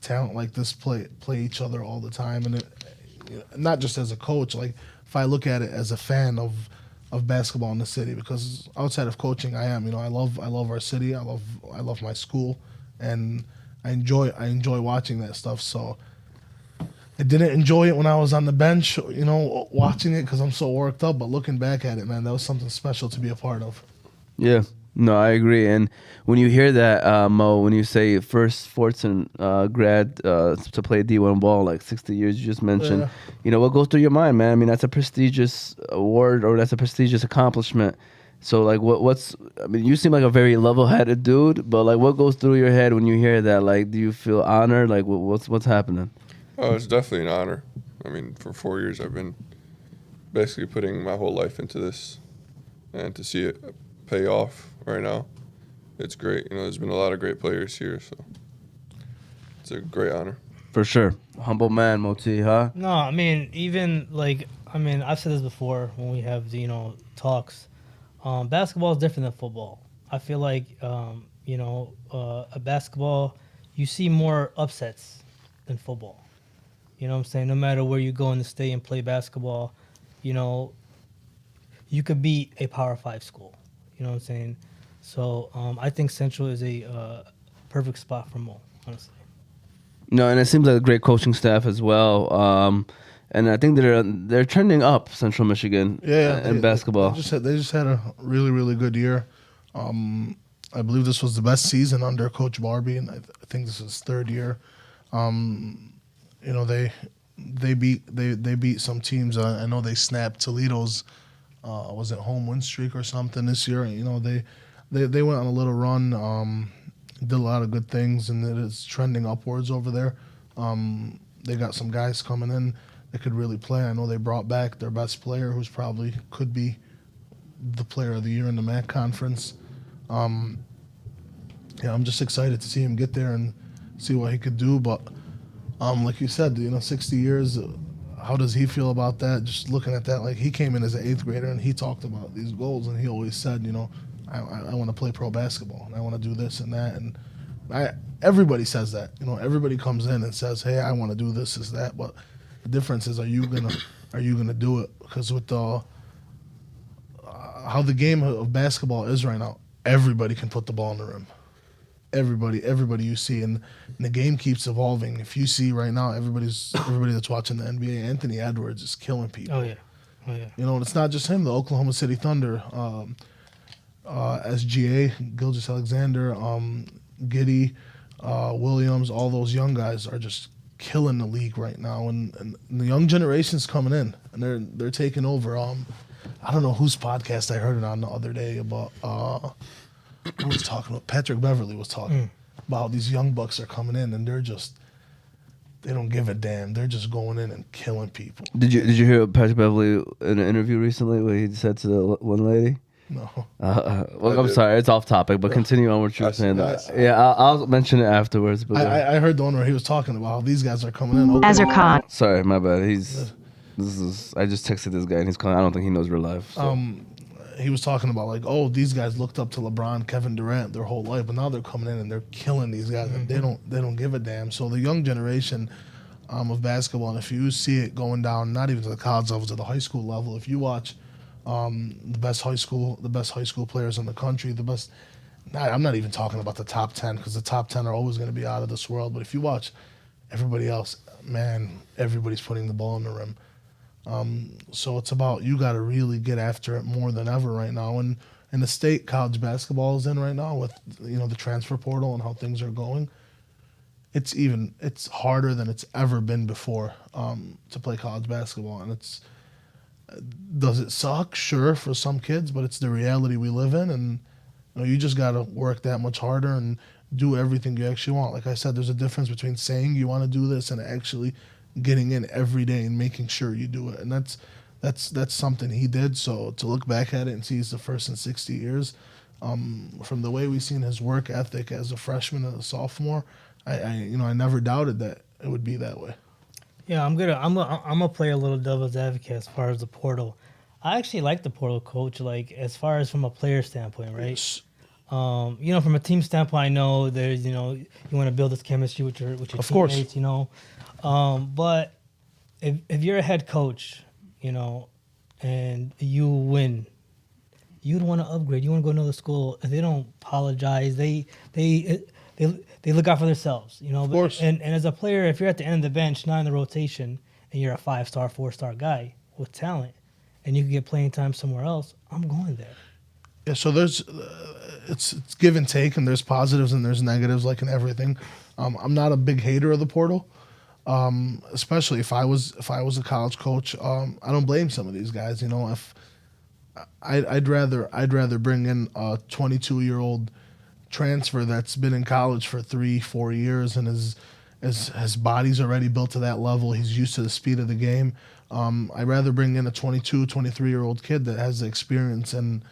talent like this play each other all the time. And not just as a coach, like if I look at it as a fan of basketball in the city, because outside of coaching, I am. I love our city. I love my school, and I enjoy watching that stuff. So I didn't enjoy it when I was on the bench, watching it because I'm so worked up. But looking back at it, man, that was something special to be a part of. Yeah. No, I agree. And when you hear that, Mo, when you say first Fordson grad to play D1 ball, like 60 years you just mentioned, what goes through your mind, man? I mean, that's a prestigious award, or that's a prestigious accomplishment. So, like, you seem like a very level-headed dude, but, like, what goes through your head when you hear that? Like, do you feel honored? Like, what's happening? Oh, it's definitely an honor. I mean, for 4 years I've been basically putting my whole life into this, and to see it pay off right now, it's great. There's been a lot of great players here, so it's a great honor. For sure. Humble man, Moti, huh? No, I mean, even I've said this before when we have the talks. Basketball is different than football. I feel like a basketball, you see more upsets than football. You know what I'm saying? No matter where you go in the state and play basketball, you could beat a Power 5 school. You know what I'm saying? So I think Central is a perfect spot for Mo, honestly. No, and it seems like a great coaching staff as well. And I think they're trending up, Central Michigan, in basketball. They just had a really, really good year. I believe this was the best season under Coach Barbie, and I think this is his 3rd year. They beat some teams. I know they snapped Toledo's was it home win streak or something this year. They went on a little run, did a lot of good things, and it is trending upwards over there. They got some guys coming in that could really play. I know they brought back their best player, who's probably could be the player of the year in the MAC conference. I'm just excited to see him get there and see what he could do. But like you said, 60 years. How does he feel about that? Just looking at that, like he came in as an 8th grader and he talked about these goals, and he always said, I want to play pro basketball and I want to do this and that. And everybody says that. Everybody comes in and says, hey, I want to do this, that. But the difference is, are you gonna do it? Because with how the game of basketball is right now, everybody can put the ball in the rim. Everybody you see, and the game keeps evolving. If you see right now, everybody that's watching the NBA, Anthony Edwards is killing people. Oh yeah. And it's not just him. The Oklahoma City Thunder, SGA, Gilgeous Alexander, Giddey, Williams, all those young guys are just killing the league right now, and the young generation's coming in, and they're taking over. I don't know whose podcast I heard it on the other day about. Who was talking about? Patrick Beverly was talking about how these young bucks are coming in, and they don't give a damn. They're just going in and killing people. Did you hear Patrick Beverly in an interview recently where he said to the one lady? No. Well, I'm sorry, it's off topic, but continue on what you were saying. I'll mention it afterwards. But I heard the one where he was talking about how these guys are coming in. Azarcon. Sorry, my bad. I just texted this guy and he's calling. I don't think he knows real life. So. He was talking about like, these guys looked up to LeBron, Kevin Durant their whole life, but now they're coming in and they're killing these guys. And they don't give a damn. So the young generation of basketball, and if you see it going down, not even to the college level, to the high school level, if you watch the best high school players in the country, the best I'm not even talking about the top 10 because the top 10 are always going to be out of this world. But if you watch everybody else, man, everybody's putting the ball in the rim. So it's about you got to really get after it more than ever right now. And in the state college basketball is in right now with the transfer portal and how things are going, it's harder than it's ever been before to play college basketball. And does it suck? Sure, for some kids, but it's the reality we live in, and you just got to work that much harder and do everything you actually want. Like I said, there's a difference between saying you want to do this and actually getting in every day and making sure you do it. And that's something he did. So to look back at it and see he's the first in 60 years, from the way we've seen his work ethic as a freshman and a sophomore, I never doubted that it would be that way. Yeah, I'm gonna play a little devil's advocate as far as the portal. I actually like the portal, coach. Like as far as from a player standpoint, right? Yes. From a team standpoint, I know there's you want to build this chemistry with your Of course. teammates, but if you're a head coach, and you win, you'd want to upgrade. You want to go to another school. If they don't apologize, they look out for themselves, Of course. And as a player, if you're at the end of the bench, not in the rotation, and you're a 5-star, 4-star guy with talent, and you can get playing time somewhere else, I'm going there. Yeah, so there's it's give and take, and there's positives and there's negatives, like in everything. I'm not a big hater of the portal, especially if I was a college coach. I don't blame some of these guys. If I'd rather bring in a 22-year-old transfer that's been in college for 3-4 years and his body's already built to that level. He's used to the speed of the game. I'd rather bring in a 22, 23-year-old kid that has the experience and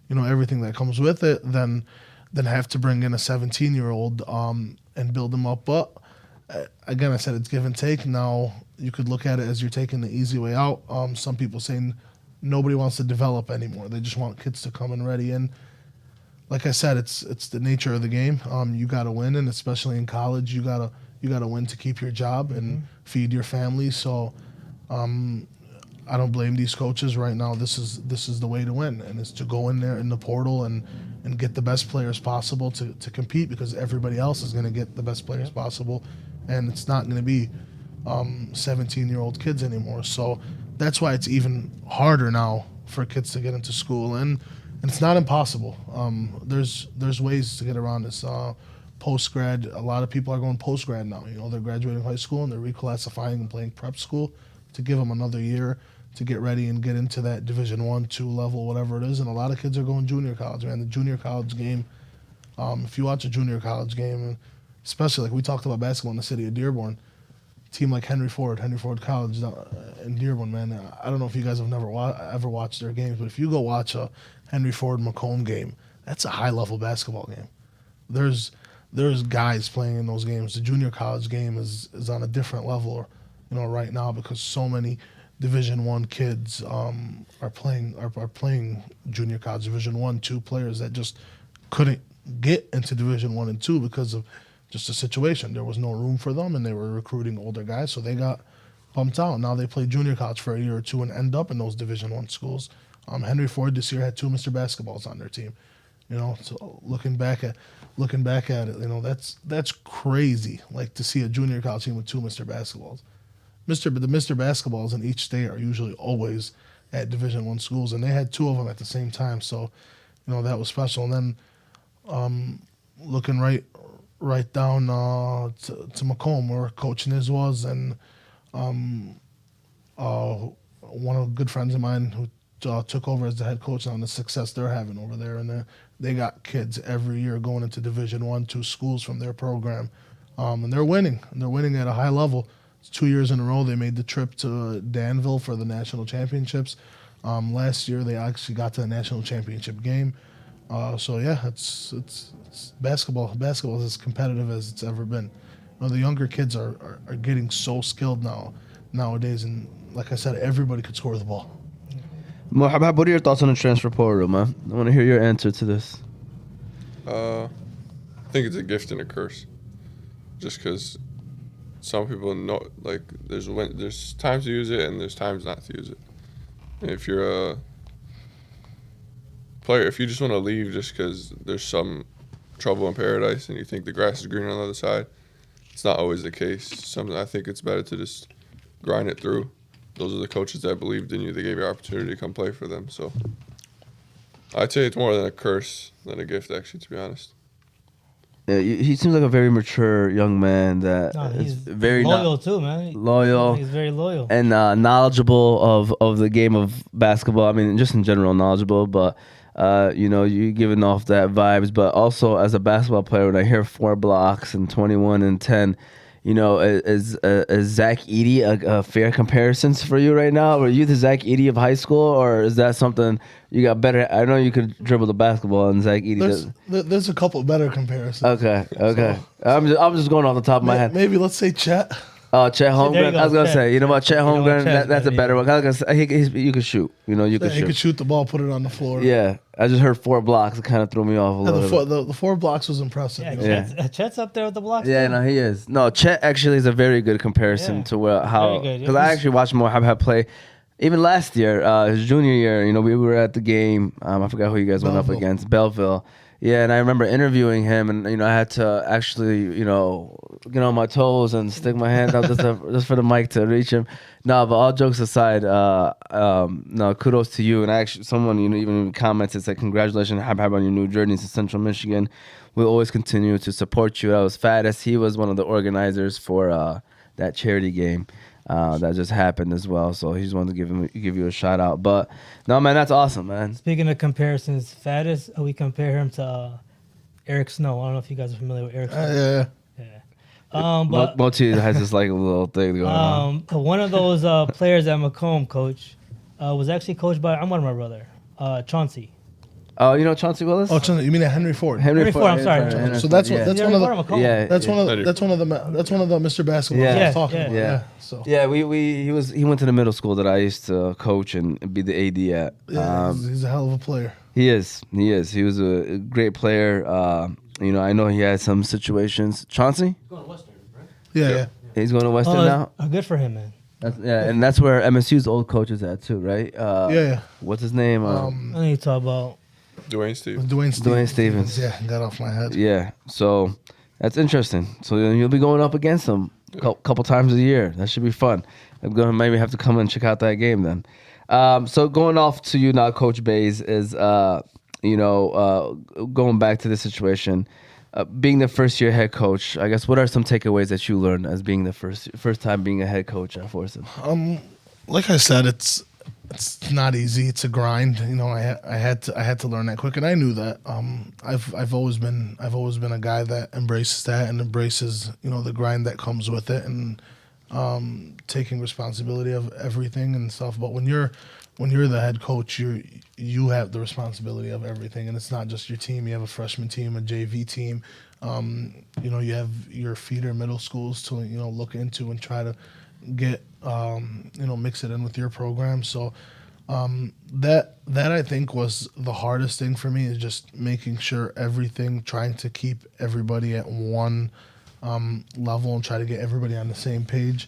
everything that comes with it than have to bring in a 17-year-old and build him up. But again, I said it's give and take. Now you could look at it as you're taking the easy way out. Some people saying nobody wants to develop anymore. They just want kids to come in ready. And like I said, it's the nature of the game. You got to win, and especially in college, you gotta win to keep your job and feed your family. So I don't blame these coaches right now. This is the way to win, and it's to go in there in the portal and get the best players possible to compete, because everybody else is going to get the best players possible, and it's not going to be 17-year-old kids anymore. So that's why it's even harder now for kids to get into school, and it's not impossible. There's ways to get around this. Post-grad, a lot of people are going post-grad now. They're graduating high school and they're reclassifying and playing prep school to give them another year to get ready and get into that Division 1, 2 level, whatever it is. And a lot of kids are going junior college, man. The junior college game, if you watch a junior college game, especially like we talked about basketball in the city of Dearborn, a team like Henry Ford College in Dearborn, man, I don't know if you guys have ever watched their games, but if you go watch a Henry Ford Macomb game, that's a high-level basketball game. There's guys playing in those games. The junior college game is on a different level, right now, because so many Division 1 kids are playing junior college. Division 1, 2 players that just couldn't get into Division 1 and 2 because of just the situation. There was no room for them, and they were recruiting older guys, so they got bumped out. Now they play junior college for a year or two and end up in those Division 1 schools. Henry Ford this year had 2 Mr. Basketballs on their team. So looking back at it, that's crazy. Like to see a junior college team with 2 Mr. Basketballs. The Mr. Basketballs in each state are usually always at Division 1 schools, and they had 2 of them at the same time. So, that was special. And then looking right down to Macomb, where Coach Niz was, and one of the good friends of mine who took over as the head coach now, and the success they're having over there. And they got kids every year going into Division 1, 2 schools from their program, and they're winning. And they're winning at a high level. It's 2 years in a row they made the trip to Danville for the national championships. Last year they actually got to the national championship game. So yeah, it's basketball. Basketball is as competitive as it's ever been. The younger kids are getting so skilled nowadays, and like I said, everybody could score the ball. Habhab, what are your thoughts on the transfer portal, man? I want to hear your answer to this. I think it's a gift and a curse, just because some people know, like, there's times to use it and there's times not to use it. And if you're a player, if you just want to leave just because there's some trouble in paradise and you think the grass is greener on the other side. It's not always the case. I think it's better to just grind it through. Those are the coaches that believed in you. They gave you opportunity to come play for them. So I'd say it's more than a curse than a gift, actually, to be honest. Yeah, he seems like a very mature young man that No, is he's very loyal too, man. loyal. He's very loyal. And knowledgeable of the game of basketball. I mean, just in general, knowledgeable. But you're giving off that vibes. But also, as a basketball player, when I hear 4 blocks and 21 and 10, is Zach Edey a fair comparison for you right now? Are you the Zach Edey of high school, or is that something you got better? I know you could dribble the basketball, and Zach Edey does. There's a couple better comparisons. Okay. I'm just going off the top of my head. Maybe let's say Chet. Chet Holmgren. go, I was gonna Chet. say, you know what, Chet Holmgren. Chet's That's a better better, one. I was gonna say, you could shoot. You could He shoot. could shoot the ball, put it on the floor. Yeah, I just heard 4 blocks. It kind of threw me off a Yeah, little bit. the 4 blocks was impressive. Yeah, you know? Yeah. Chet's up there with the blocks. Yeah, too. no, he is. No, Chet actually is a very good comparison Yeah. to how, Very good. because I actually watched Mohamed play. Even last year, his junior year, we were at the game. I forgot who you guys went up Belleville. against. Belleville. Yeah, and I remember interviewing him, and I had to actually, get on my toes and stick my hand out just for the mic to reach him. No, but all jokes aside, no, kudos to you. And someone even commented, said, "Congratulations, Habhab, on your new journey to Central Michigan. We'll always continue to support you." That was Faddis. He was one of the organizers for that charity game. That just happened as well, so he just wanted to give you a shout out. But no, man, that's awesome, man. Speaking of comparisons, Faddis, we compare him to Eric Snow. I don't know if you guys are familiar with Eric Snow. Yeah. But Moti has this like little thing going on. one of those players at Macomb, coach, was actually coached by my brother, Chauncey. Oh, you know Chauncey Willis? Oh, you mean Henry Ford? Henry Ford, I'm sorry. So that's yeah. that's Yeah, one of Ford, the Macomb. Yeah, that's yeah. one of the Mr. Basketball Yeah. I Yeah, was talking yeah. about. Yeah. Yeah. So Yeah, he went to the middle school that I used to coach and be the AD at. yeah, he's a hell of a player. He is. He was a great player. I know he had some situations. Chauncey? Yeah. He's going to Western now? Good for him, man. And that's where MSU's old coach is at too, right? Yeah. What's his name? I need to talk about. Dwayne Stevens. Dwayne Stevens. Yeah, got off my head. Yeah, so that's interesting. So you'll be going up against him a couple times a year. That should be fun. I'm going to maybe have to come and check out that game then. So going off to you now, Coach Baiz, is going back to the situation, being the first year head coach. I guess what are some takeaways that you learned as being the first time being a head coach at Fordson? Like I said, it's not easy. It's a grind. I had to learn that quick, and I knew that. I've always been a guy that embraces that and embraces the grind that comes with it, and taking responsibility of everything and stuff. But when you're the head coach, you have the responsibility of everything, and it's not just your team. You have a freshman team, a JV team. You have your feeder middle schools to look into and try to get mix it in with your program. So that I think was the hardest thing for me, is just making sure everything, trying to keep everybody at one level and try to get everybody on the same page.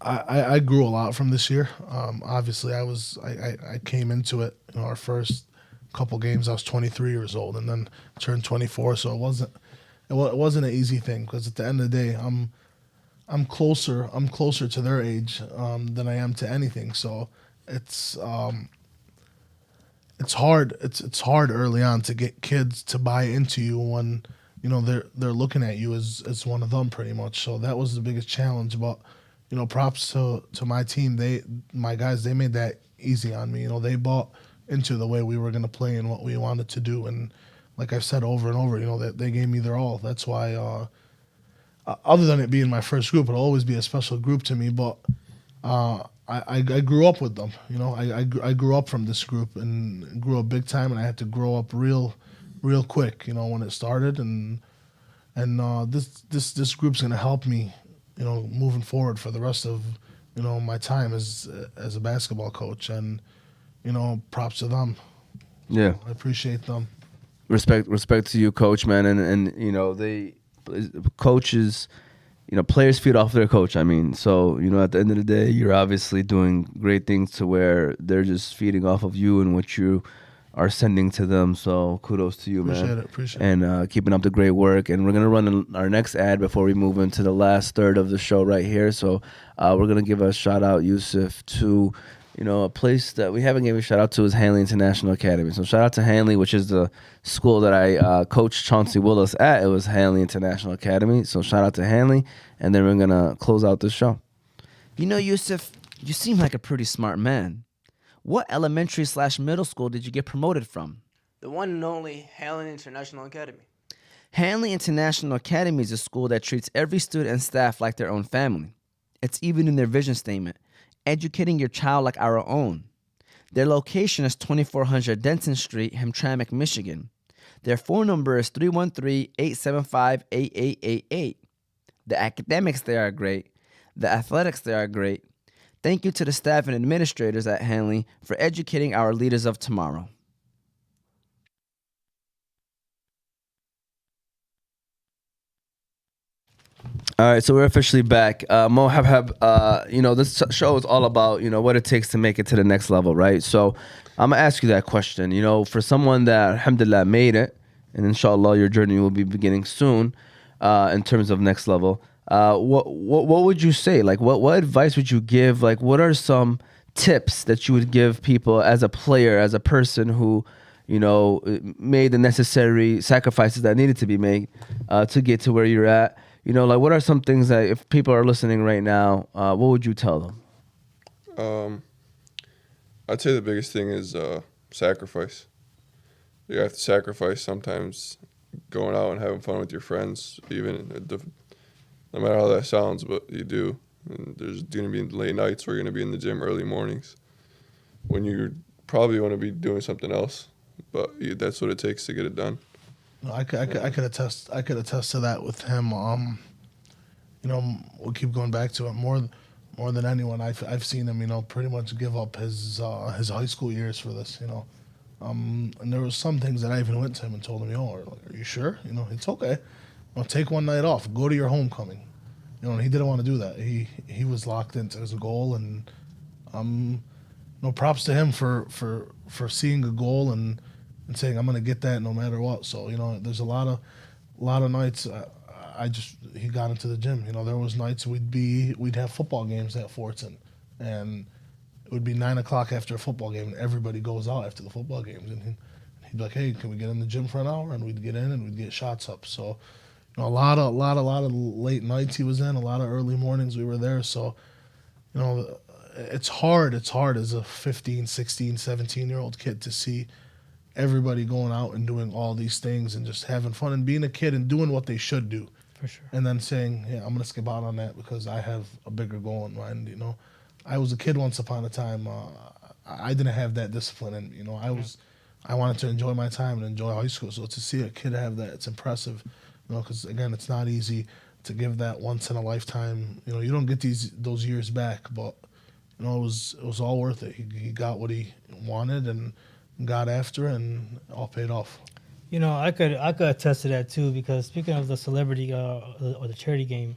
I grew a lot from this year. Obviously, I came into it. Our first couple games, I was 23 years old, and then turned 24. So it wasn't an easy thing, because at the end of the day, I'm closer to their age than I am to anything. So it's hard. It's hard early on to get kids to buy into you when they're looking at you as one of them, pretty much. So that was the biggest challenge. But props to my team. My guys, they made that easy on me. They bought into the way we were going to play and what we wanted to do. And like I've said over and over, they gave me their all. That's why, other than it being my first group, it'll always be a special group to me. But I grew up with them. I grew up from this group and grew up big time, and I had to grow up real quick. When it started, and this group's gonna help me, moving forward for the rest of my time as a basketball coach. And props to them. Yeah, I appreciate them. Respect to you, Coach, man, and they coaches, players feed off their coach. I mean, so at the end of the day, you're obviously doing great things to where they're just feeding off of you and what you are sending to them. So kudos to you, man. Appreciate it. And keeping up the great work. And we're going to run our next ad before we move into the last third of the show right here. So we're going to give a shout out, Yusuf, to a place that we haven't given a shout out to is Hanley International Academy. So shout out to Hanley, which is the school that I coached Chauncey Willis at. It was Hanley International Academy. So shout out to Hanley. And then we're going to close out the show. Yusuf, you seem like a pretty smart man. What elementary/middle school did you get promoted from? The one and only Hanley International Academy. Hanley International Academy is a school that treats every student and staff like their own family. It's even in their vision statement, educating your child like our own. Their location is 2400 Denton Street, Hamtramck, Michigan. Their phone number is 313-875-8888. The academics there are great. The athletics there are great. Thank you to the staff and administrators at Hanley for educating our leaders of tomorrow. All right, so we're officially back. Habhab, this show is all about, what it takes to make it to the next level, right? So I'm going to ask you that question. For someone that, alhamdulillah, made it, and inshallah, your journey will be beginning soon in terms of next level. What would you say? Like, what advice would you give? Like, what are some tips that you would give people as a player, as a person who, made the necessary sacrifices that needed to be made to get to where you're at? What are some things that if people are listening right now, what would you tell them? I'd say the biggest thing is sacrifice. You have to sacrifice sometimes going out and having fun with your friends, no matter how that sounds, but you do. And there's going to be late nights where you're going to be in the gym early mornings when you probably want to be doing something else, but that's what it takes to get it done. I could attest to that with him. We'll keep going back to it more than anyone. I've seen him, pretty much give up his high school years for this, and there was some things that I even went to him and told him, are you sure? It's okay. Take one night off. Go to your homecoming. And he didn't want to do that. He was locked into his goal, and props to him for seeing a goal and saying I'm gonna get that no matter what. So there's a lot of nights he got into the gym. There was nights we'd have football games at Fordson, and it would be 9 o'clock after a football game, and everybody goes out after the football games, and he'd be like, hey, can we get in the gym for an hour? And we'd get in and we'd get shots up. So a lot of late nights he was in, a lot of early mornings we were there. So it's hard as a 15, 16, 17-year-old kid to see everybody going out and doing all these things and just having fun and being a kid and doing what they should do. For sure. And then saying, yeah, I'm going to skip out on that because I have a bigger goal in mind. I was a kid once upon a time. I didn't have that discipline. And, I wanted to enjoy my time and enjoy high school. So to see a kid have that, it's impressive. Because, again, it's not easy to give that once in a lifetime. You don't get those years back. But, it was all worth it. He got what he wanted and got after, and all paid off. I could attest to that too, because speaking of the celebrity or the charity game,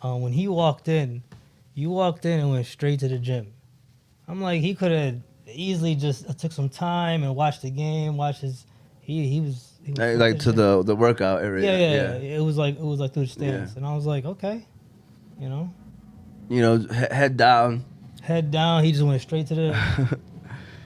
when he walked in, you walked in and went straight to the gym. I'm like, he could have easily just took some time and watched the game, he was like to the workout area. Yeah. It was like through the stands, and I was like, okay, head down. Head down. He just went straight to the.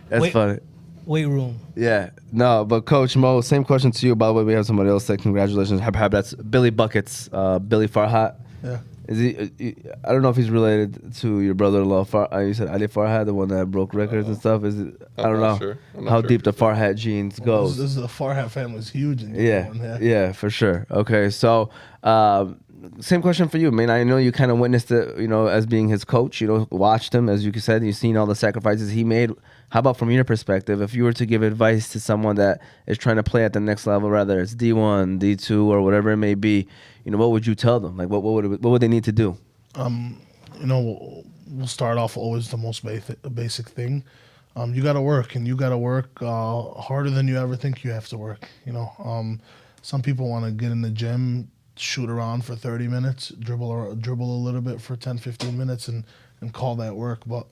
That's funny. Weight room. Yeah. No, but Coach Mo, same question to you. By the way, we have somebody else say congratulations. Habhab, that's Billy Buckets, Billy Farhat. Yeah. Is he? I don't know if he's related to your brother-in-law. You said Ali Farhat, the one that broke records and stuff. Is it? I don't know sure. how deep the Farhat genes goes. This is the Farhat family is huge. Yeah, for sure. Okay, so same question for you. I mean, I know you kind of witnessed it, as being his coach. Watched him, as you said. You've seen all the sacrifices he made. How about from your perspective, if you were to give advice to someone that is trying to play at the next level, whether it's D1, D2, or whatever it may be, what would you tell them? Like, what would they need to do? We'll start off always the most basic thing. You got to work, and you got to work harder than you ever think you have to work. Some people want to get in the gym, shoot around for 30 minutes, dribble a little bit for 10, 15 minutes, and call that work, but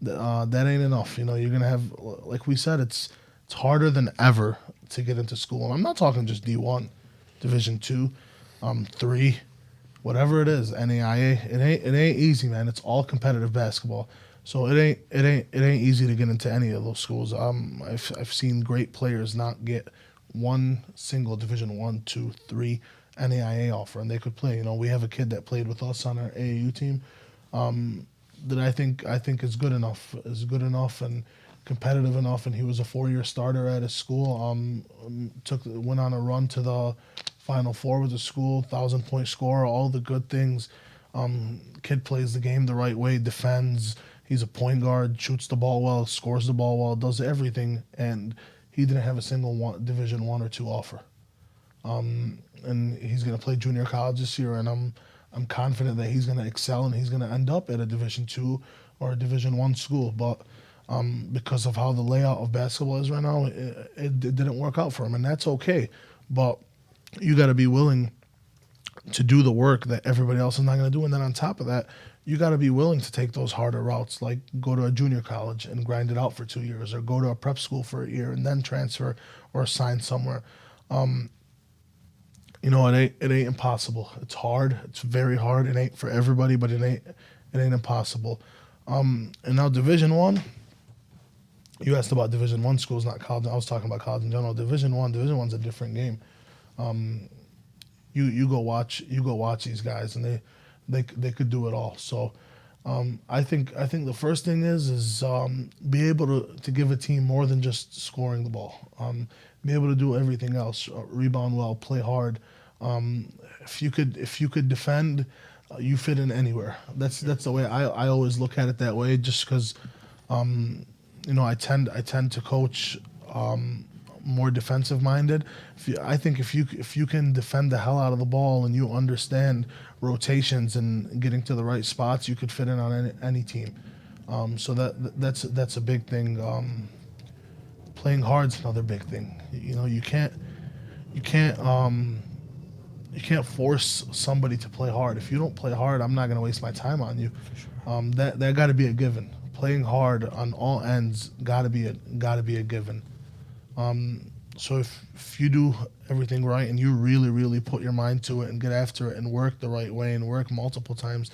that ain't enough. You're gonna have, like we said, it's It's harder than ever to get into school. And I'm not talking just D1, Division 2, 3, whatever it is, NAIA. It ain't easy, man. It's all competitive basketball. So it ain't easy to get into any of those schools. I've seen great players not get one single Division 1, 2, 3 NAIA offer, and they could play. You know, we have a kid that played with us on our AAU team that I think is good enough, and competitive enough, and he was a 4-year starter at his school. Went on a run to the Final Four with his school, 1,000-point scorer, all the good things. Kid plays the game the right way, defends. He's a point guard, shoots the ball well, scores the ball well, does everything, and he didn't have a single Division 1 or 2 offer. And he's going to play junior college this year, and I'm confident that he's going to excel and he's going to end up at a Division 2 or a Division 1 school. But because of how the layout of basketball is right now, it didn't work out for him, and that's okay. But you got to be willing to do the work that everybody else is not going to do, and then on top of that, you got to be willing to take those harder routes, like go to a junior college and grind it out for 2 years, or go to a prep school for a year and then transfer or sign somewhere. You know, it ain't impossible. It's hard. It's very hard. It ain't for everybody, but it ain't impossible. And now Division 1. You asked about Division 1 schools, not college. I was talking about college in general. Division 1's a different game. You go watch these guys, and they could do it all. So I think the first thing is be able to give a team more than just scoring the ball. Be able to do everything else. Rebound well, play hard. If you could defend, you fit in anywhere. That's the way I always look at it that way. Just because you know, I tend to coach more defensive minded. I think if you can defend the hell out of the ball and you understand rotations and getting to the right spots, you could fit in on any team. So that's a big thing. Playing hard's another big thing. You know, you can't force somebody to play hard. If you don't play hard, I'm not going to waste my time on you. That got to be a given. Playing hard on all ends got to be a given. So if you do everything right and you really, really put your mind to it and get after it and work the right way and work multiple times,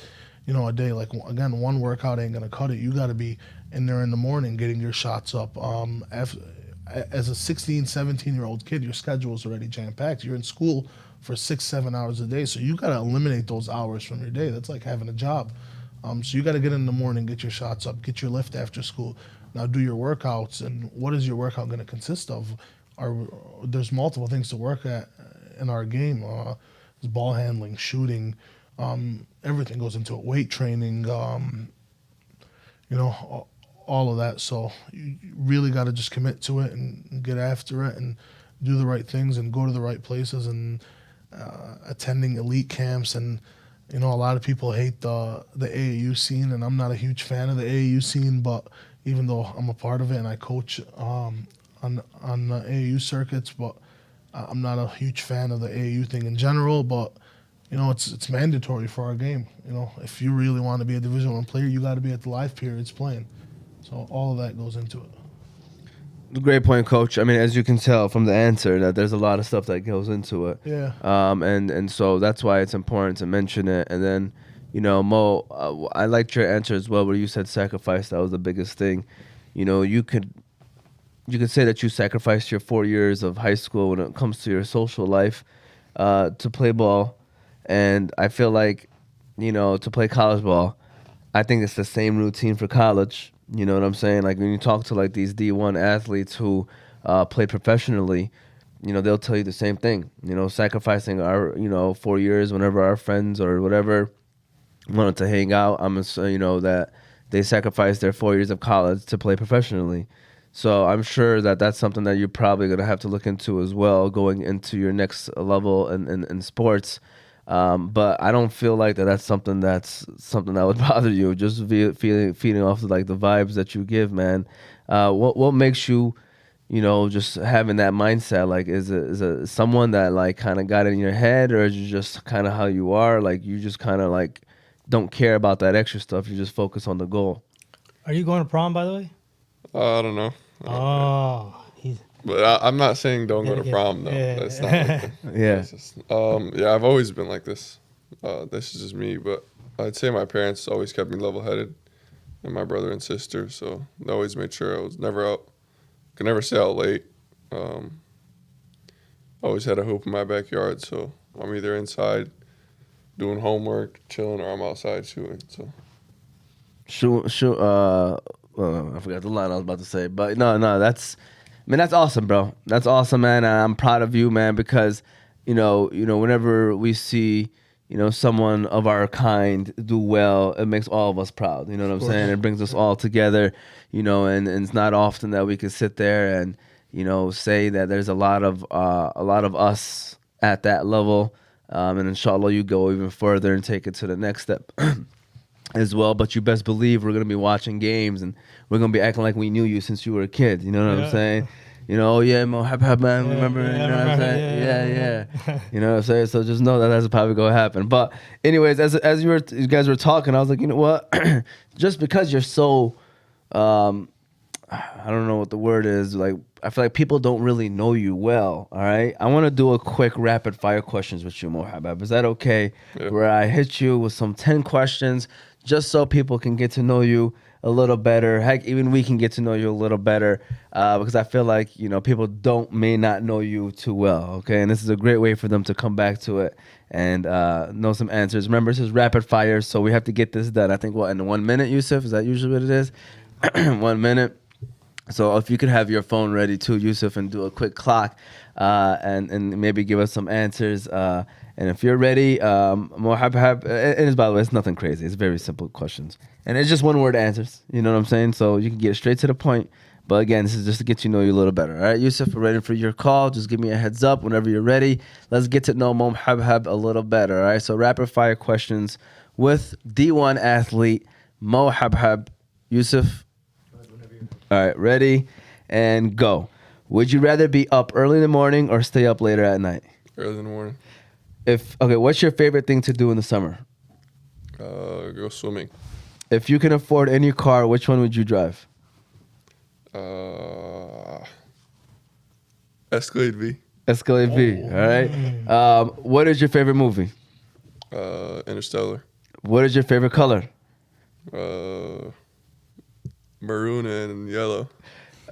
you know, a day, like, again, one workout ain't going to cut it. You got to be in there in the morning getting your shots up. As a 16, 17-year-old kid, your schedule is already jam-packed. You're in school for 6-7 hours a day, so you got to eliminate those hours from your day. That's like having a job. So you got to get in the morning, get your shots up, get your lift after school. Now do your workouts, and what is your workout going to consist of? There's multiple things to work at in our game. There's ball handling, shooting, everything goes into it. Weight training, you know, all of that. So you really got to just commit to it and get after it and do the right things and go to the right places and attending elite camps. And you know, a lot of people hate the AAU scene, and I'm not a huge fan of the AAU scene, but even though I'm a part of it and I coach on the AAU circuits, but I'm not a huge fan of the AAU thing in general. But you know, it's mandatory for our game. You know, if you really want to be a Division I player, you got to be at the live periods playing. So all of that goes into it. Great point, Coach. I mean, as you can tell from the answer, that there's a lot of stuff that goes into it. Yeah. And so that's why it's important to mention it. And then, you know, Mo, I liked your answer as well, where you said sacrifice. That was the biggest thing. You know, you could say that you sacrificed your 4 years of high school when it comes to your social life to play ball. And I feel like, you know, to play college ball, I think it's the same routine for college. You know what I'm saying? Like when you talk to like these D1 athletes who play professionally, you know, they'll tell you the same thing. You know, sacrificing our, you know, 4 years whenever our friends or whatever wanted to hang out. You know, that they sacrificed their 4 years of college to play professionally. So I'm sure that that's something that you're probably going to have to look into as well, going into your next level in sports. But I don't feel like that's something that would bother you. Just feeding off of like the vibes that you give, man. What makes you, you know, just having that mindset? Like, is it someone that like kind of got in your head, or is it just kind of how you are? Like, you just kind of like don't care about that extra stuff. You just focus on the goal. Are you going to prom, by the way? I don't know. Oh, But I'm not saying don't go to Yeah. prom, though. Yeah. That's not like that. Yeah. It's just, yeah, I've always been like this. This is just me, but I'd say my parents always kept me level-headed, and my brother and sister, so they always made sure I was never out. Could never stay out late. Always had a hoop in my backyard, so I'm either inside doing homework, chilling, or I'm outside shooting. So Shoot. I forgot the line I was about to say, but no, that's awesome, bro. That's awesome, man. And I'm proud of you, man, because you know, whenever we see, someone of our kind do well, it makes all of us proud. You know what I'm saying? It brings us all together, and it's not often that we can sit there and, say that there's a lot of us at that level. And inshallah, you go even further and take it to the next step as well. But you best believe we're going to be watching games and we're going to be acting like we knew you since you were a kid. You know what I'm saying? Oh yeah, Habhab, man, remember? You know what I'm saying? Yeah. You know what I'm saying? So just know that that's probably going to happen. But anyways, as you guys were talking, I was like, you know what? Just because you're so, I don't know what the word is, like, I feel like people don't really know you well, all right? I want to do a quick rapid fire questions with you, Mohamed. Is that okay? Yeah. Where I hit you with some 10 questions just so people can get to know you a little better. Heck, even we can get to know you a little better because I feel like, people may not know you too well, okay? And this is a great way for them to come back to it and know some answers. Remember, this is rapid fire, so we have to get this done. I think, in 1 minute, Yusuf? Is that usually what it is? 1 minute. So if you could have your phone ready too, Yusuf, and do a quick clock and maybe give us some answers. And if you're ready, Mohamed, and by the way, it's nothing crazy. It's very simple questions. And it's just one-word answers. You know what I'm saying? So you can get straight to the point. But again, this is just to get you know you a little better. All right, Yusuf, we're ready for your call. Just give me a heads up whenever you're ready. Let's get to know Mohamed a little better. All right, so rapid-fire questions with D1 athlete Mohamed. Yusuf? All right, ready and go. Would you rather be up early in the morning or stay up later at night? early in the morning, What's your favorite thing to do in the summer? go swimming. If you can afford any car, which one would you drive? Escalade V. Escalade V. All right. What is your favorite movie? Interstellar. What is your favorite color? Maroon and yellow.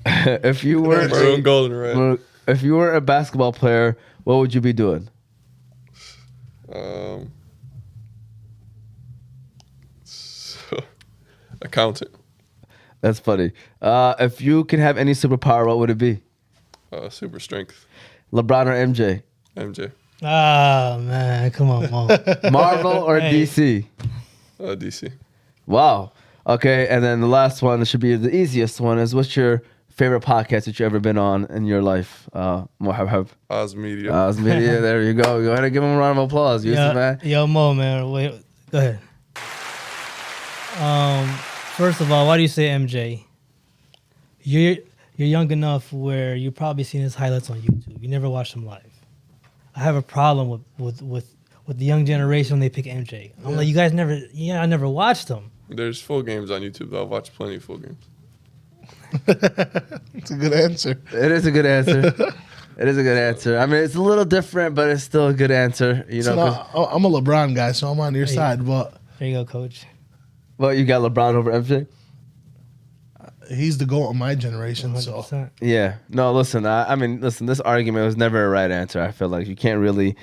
If you were Maroon, gold, and red. if you were a basketball player, what would you be doing? Accountant. That's funny. If you could have any superpower, what would it be? Super strength. LeBron or MJ? MJ. Ah, man, come on, Mo. Marvel or Hey. DC? DC. Wow. Okay, and then the last one, should be the easiest one, is what's your favorite podcast that you've ever been on in your life? Mohamed. Oz Media. Media, there you go. Go ahead and give him a round of applause. Yusuf, man. Yo, Mo, man. Wait, go ahead. First of all, why do you say MJ? You're young enough where you've probably seen his highlights on YouTube. You never watched him live. I have a problem with the young generation when they pick MJ. I'm like, you guys never, I never watched him. There's full games on YouTube, though. I've watched plenty of full games. It's a good answer. It is a good answer. It is a good answer. I mean, it's a little different, but it's still a good answer. You know, I'm a LeBron guy, so I'm on your side, but There you go, coach. well, you got LeBron over MJ? he's the GOAT of my generation. So 100%. Yeah. No, listen, I mean, listen, this argument was never a right answer. I feel like you can't really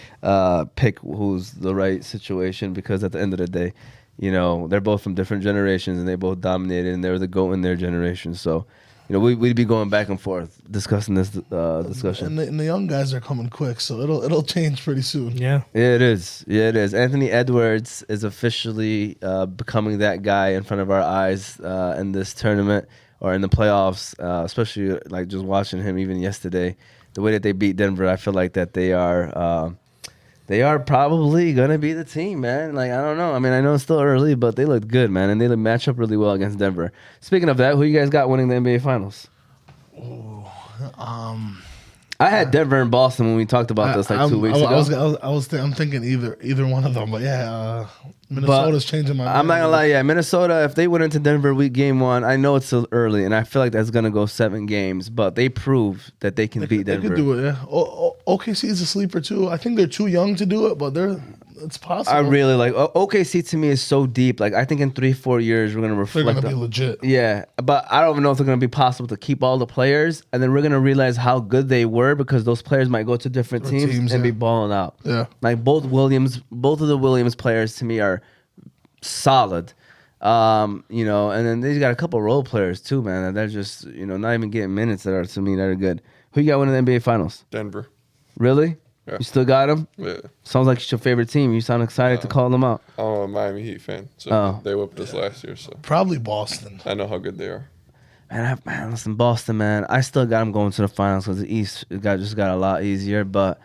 pick who's the right situation because at the end of the day, they're both from different generations and they both dominated and they were the GOAT in their generation. So, we'd be going back and forth discussing this discussion. and the young guys are coming quick, so it'll change pretty soon. Yeah. Yeah, it is. Yeah, it is. Anthony Edwards is officially becoming that guy in front of our eyes in this tournament or in the playoffs, especially like just watching him even yesterday. The way that they beat Denver, I feel like that they are probably going to be the team, man. Like, I don't know. I mean, I know it's still early, but they look good, man, and they match up really well against Denver. Speaking of that, who you guys got winning the NBA Finals? I had Denver and Boston when we talked about this like 2 weeks ago. I'm thinking either one of them, but yeah, Minnesota's changing my mind. I'm not gonna lie, yeah, Minnesota. If they went into Denver week game 1, I know it's still early, and I feel like that's gonna go 7 games. But they prove that they can beat Denver. They could do it. Yeah. OKC is a sleeper too. I think they're too young to do it, but it's possible. I really like OKC. To me is so deep. Like I think in 3-4 years we're gonna They're reflect. gonna be legit. Yeah, but I don't know if it's gonna be possible to keep all the players, and then we're gonna realize how good they were because those players might go to different teams and be balling out. Yeah. Like both of the Williams players to me are solid. And then they got a couple role players too, man. And they're just not even getting minutes that are good. Who you got winning the NBA Finals? Denver. Really? Yeah. You still got them? Yeah. Sounds like it's your favorite team. You sound excited to call them out. I'm a Miami Heat fan, so they whipped us last year. So Probably Boston. I know how good they are. Man, listen, Boston, man. I still got them going to the finals because the East just got a lot easier. But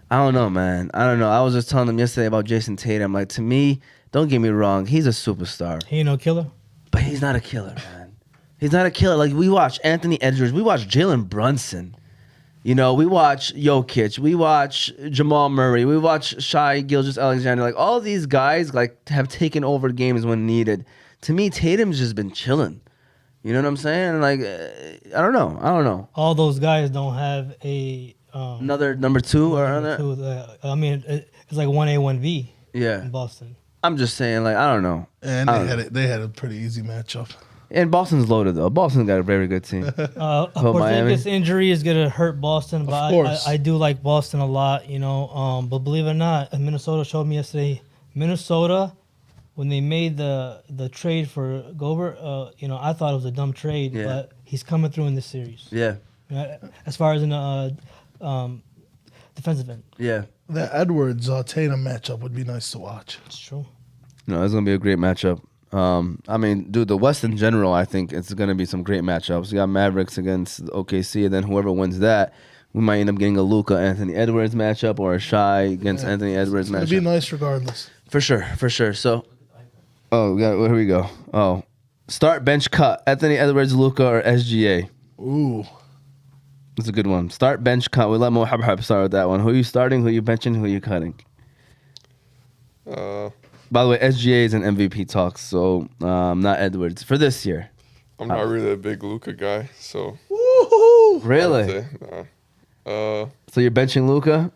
I don't know, man. I don't know. I was just telling them yesterday about Jason Tatum. Like, to me, don't get me wrong, he's a superstar. He ain't no killer. But he's not a killer, man. He's not a killer. Like, we watch Anthony Edwards. We watch Jalen Brunson. We watch Jokic. We watch Jamal Murray. We watch Shai Gilgeous-Alexander. Like, all these guys, like, have taken over games when needed. To me, Tatum's just been chilling. You know what I'm saying? Like, I don't know. All those guys don't have a Another number 2 or another? I mean, it's like 1A, 1B Yeah. in Boston. I'm just saying, like, I don't know. And they had a pretty easy matchup. And Boston's loaded, though. Boston's got a very good team. A Porzingis injury is going to hurt Boston, but Of course. I do like Boston a lot, But believe it or not, Minnesota showed me yesterday, Minnesota, when they made the trade for Gobert, I thought it was a dumb trade, but he's coming through in this series. Yeah. As far as in the defensive end. Yeah. That Edwards Tatum matchup would be nice to watch. It's true. No, it's going to be a great matchup. I mean, dude, the West in general, I think it's going to be some great matchups. You got Mavericks against OKC, and then whoever wins that, we might end up getting a Luka Anthony Edwards matchup or a Shai against Anthony Edwards matchup. It'd be nice regardless. For sure. So, here we go. Oh, start, bench, cut. Anthony Edwards, Luka, or SGA. Ooh. That's a good one. Start, bench, cut. We'll let Mohamed start with that one. Who are you starting? Who are you benching? Who are you cutting? By the way, SGA is in MVP talks, so not Edwards for this year. I'm not really a big Luka guy, so. Woohoo! Really? Nah. So you're benching Luka,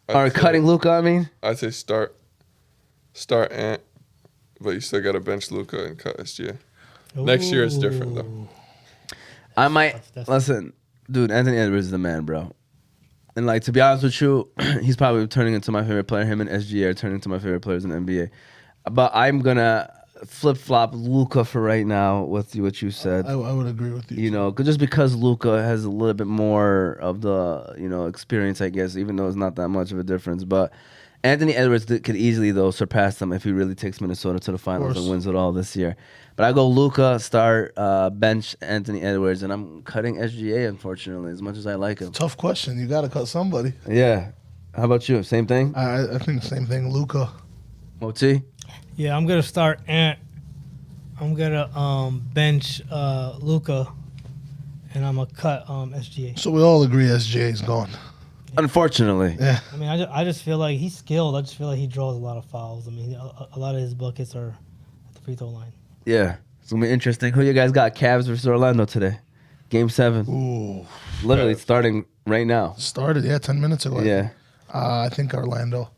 or cutting Luka? I mean, I'd say start Ant, but you still got to bench Luka and cut SGA. Next year it's different though. I might That's listen, dude. Anthony Edwards is the man, bro. And like, to be honest with you, he's probably turning into my favorite player. Him and SGA are turning into my favorite players in the NBA. But I'm gonna flip-flop Luka for right now with what you said. I would agree with you. Just because Luka has a little bit more of the experience, I guess, even though it's not that much of a difference. But Anthony Edwards could easily, though, surpass them if he really takes Minnesota to the finals and wins it all this year. But I go Luka, start, bench Anthony Edwards, and I'm cutting SGA, unfortunately, as much as I like him. Tough question. You got to cut somebody. Yeah. How about you? Same thing? I think the same thing. Luka. Moti? Yeah, I'm gonna start Ant. I'm gonna bench Luka, and I'm gonna cut SGA. So we all agree SGA is gone. Unfortunately. Yeah. I mean, I just feel like he's skilled. I just feel like he draws a lot of fouls. I mean, a lot of his buckets are at the free throw line. Yeah. It's going to be interesting. Who you guys got? Cavs versus Orlando today? Game 7. Ooh. Literally starting right now. Started, 10 minutes ago. Yeah. I think Orlando. I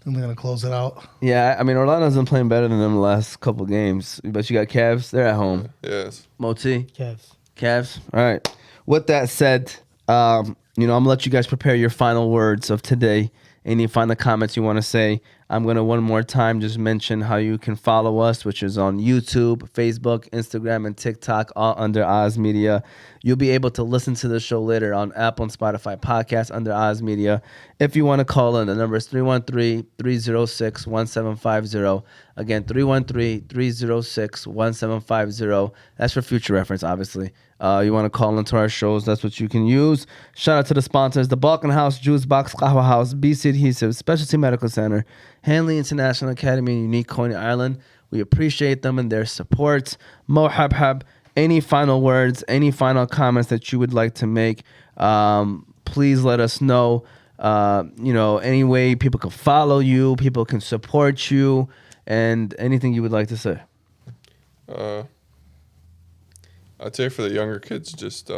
think they're going to close it out. Yeah, I mean, Orlando's been playing better than them the last couple games. But you got Cavs. They're at home. Yes. Moti? Cavs. All right. With that said, I'm going to let you guys prepare your final words of today. Any final comments you want to say? I'm going to one more time just mention how you can follow us, which is on YouTube, Facebook, Instagram, and TikTok, all under Oz Media. You'll be able to listen to the show later on Apple and Spotify podcasts under Oz Media. If you want to call in, the number is 313-306-1750. Again, 313-306-1750. That's for future reference, obviously. You want to call into our shows, that's what you can use. Shout out to the sponsors, the Balkan House, Juice Box, Qahwa House, BC Adhesive, Specialty Medical Center, Hanley International Academy in Unique Coney Island. We appreciate them and their support. Habhab, any final words, any final comments that you would like to make, please let us know. Any way people can follow you, people can support you, and anything you would like to say. I'd say for the younger kids, just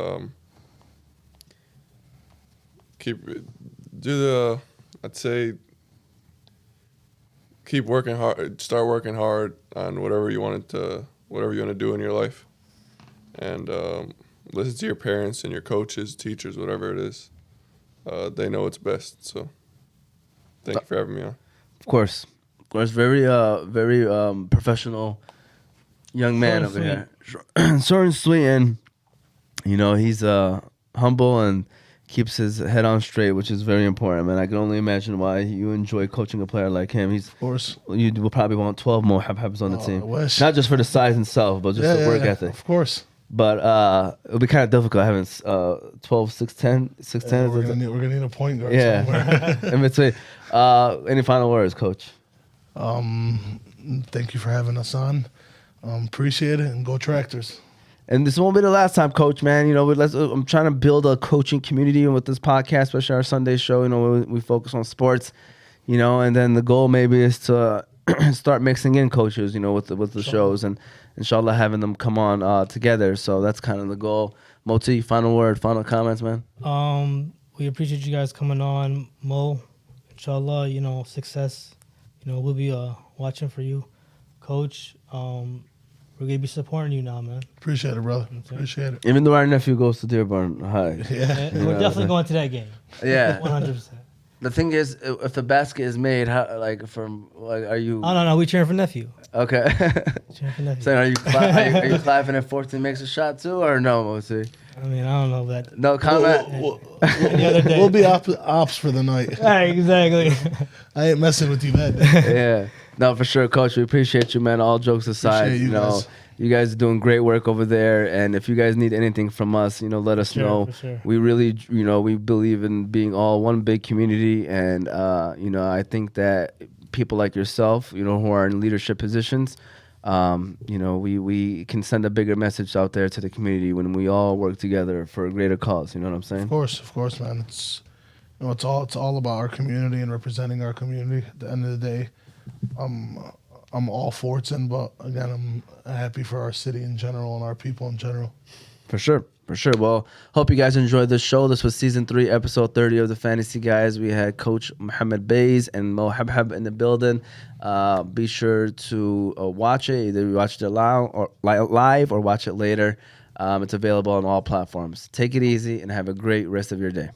keep working hard. Start working hard on whatever you want to do in your life, and listen to your parents and your coaches, teachers, whatever it is. They know what's best. So, thank you for having me on. Of course, very professional young man Short over and here. Short and sweet, and he's humble and keeps his head on straight, which is very important, man. I can only imagine why you enjoy coaching a player like him. Of course. You will probably want 12 more Habhabs on the team. I wish. Not just for the size itself, but just the work ethic. Of course. But it'll be kind of difficult having 12, 6'10", 6'10". We're gonna need a point guard Yeah. somewhere. In between. Any final words, Coach? Thank you for having us on. Appreciate it, and go Tractors. And this won't be the last time, Coach, man. I'm trying to build a coaching community with this podcast, especially our Sunday show. We focus on sports, and then the goal maybe is to start mixing in coaches, with the shows, and inshallah having them come on together. So that's kind of the goal. Moti, final word, final comments, man. We appreciate you guys coming on, Mo. Inshallah, success. We'll be watching for you, Coach. We're gonna be supporting you now, man. Appreciate it, brother. Appreciate it. Even though our nephew goes to Dearborn High. Yeah. We're definitely going to that game. Yeah. 100%. The thing is, if the basket is made, are you? Oh no, we cheering for nephew. Okay. Cheering for nephew. So are you clapping if Fordson makes a shot too, or no, Moti? I mean, I don't know that. No comment. Any other day. We'll be ops for the night. Right, exactly. I ain't messing with you that day. Yeah. No, for sure, Coach. We appreciate you, man. All jokes aside, Appreciate you guys. you guys are doing great work over there. And if you guys need anything from us, let us know. For sure. We really, we believe in being all one big community. And, I think that people like yourself, who are in leadership positions, we can send a bigger message out there to the community when we all work together for a greater cause. You know what I'm saying? Of course, man. It's all about our community and representing our community. At the end of the day, I'm all Fordson, but again, I'm happy for our city in general and our people in general. For sure. Well, hope you guys enjoyed this show. This was season 3, episode 30 of the Fantasy Guys. We had Coach Mohamed Baiz and Mo Habhab in the building. Be sure to watch it. Either you watch it live or watch it later. It's available on all platforms. Take it easy and have a great rest of your day.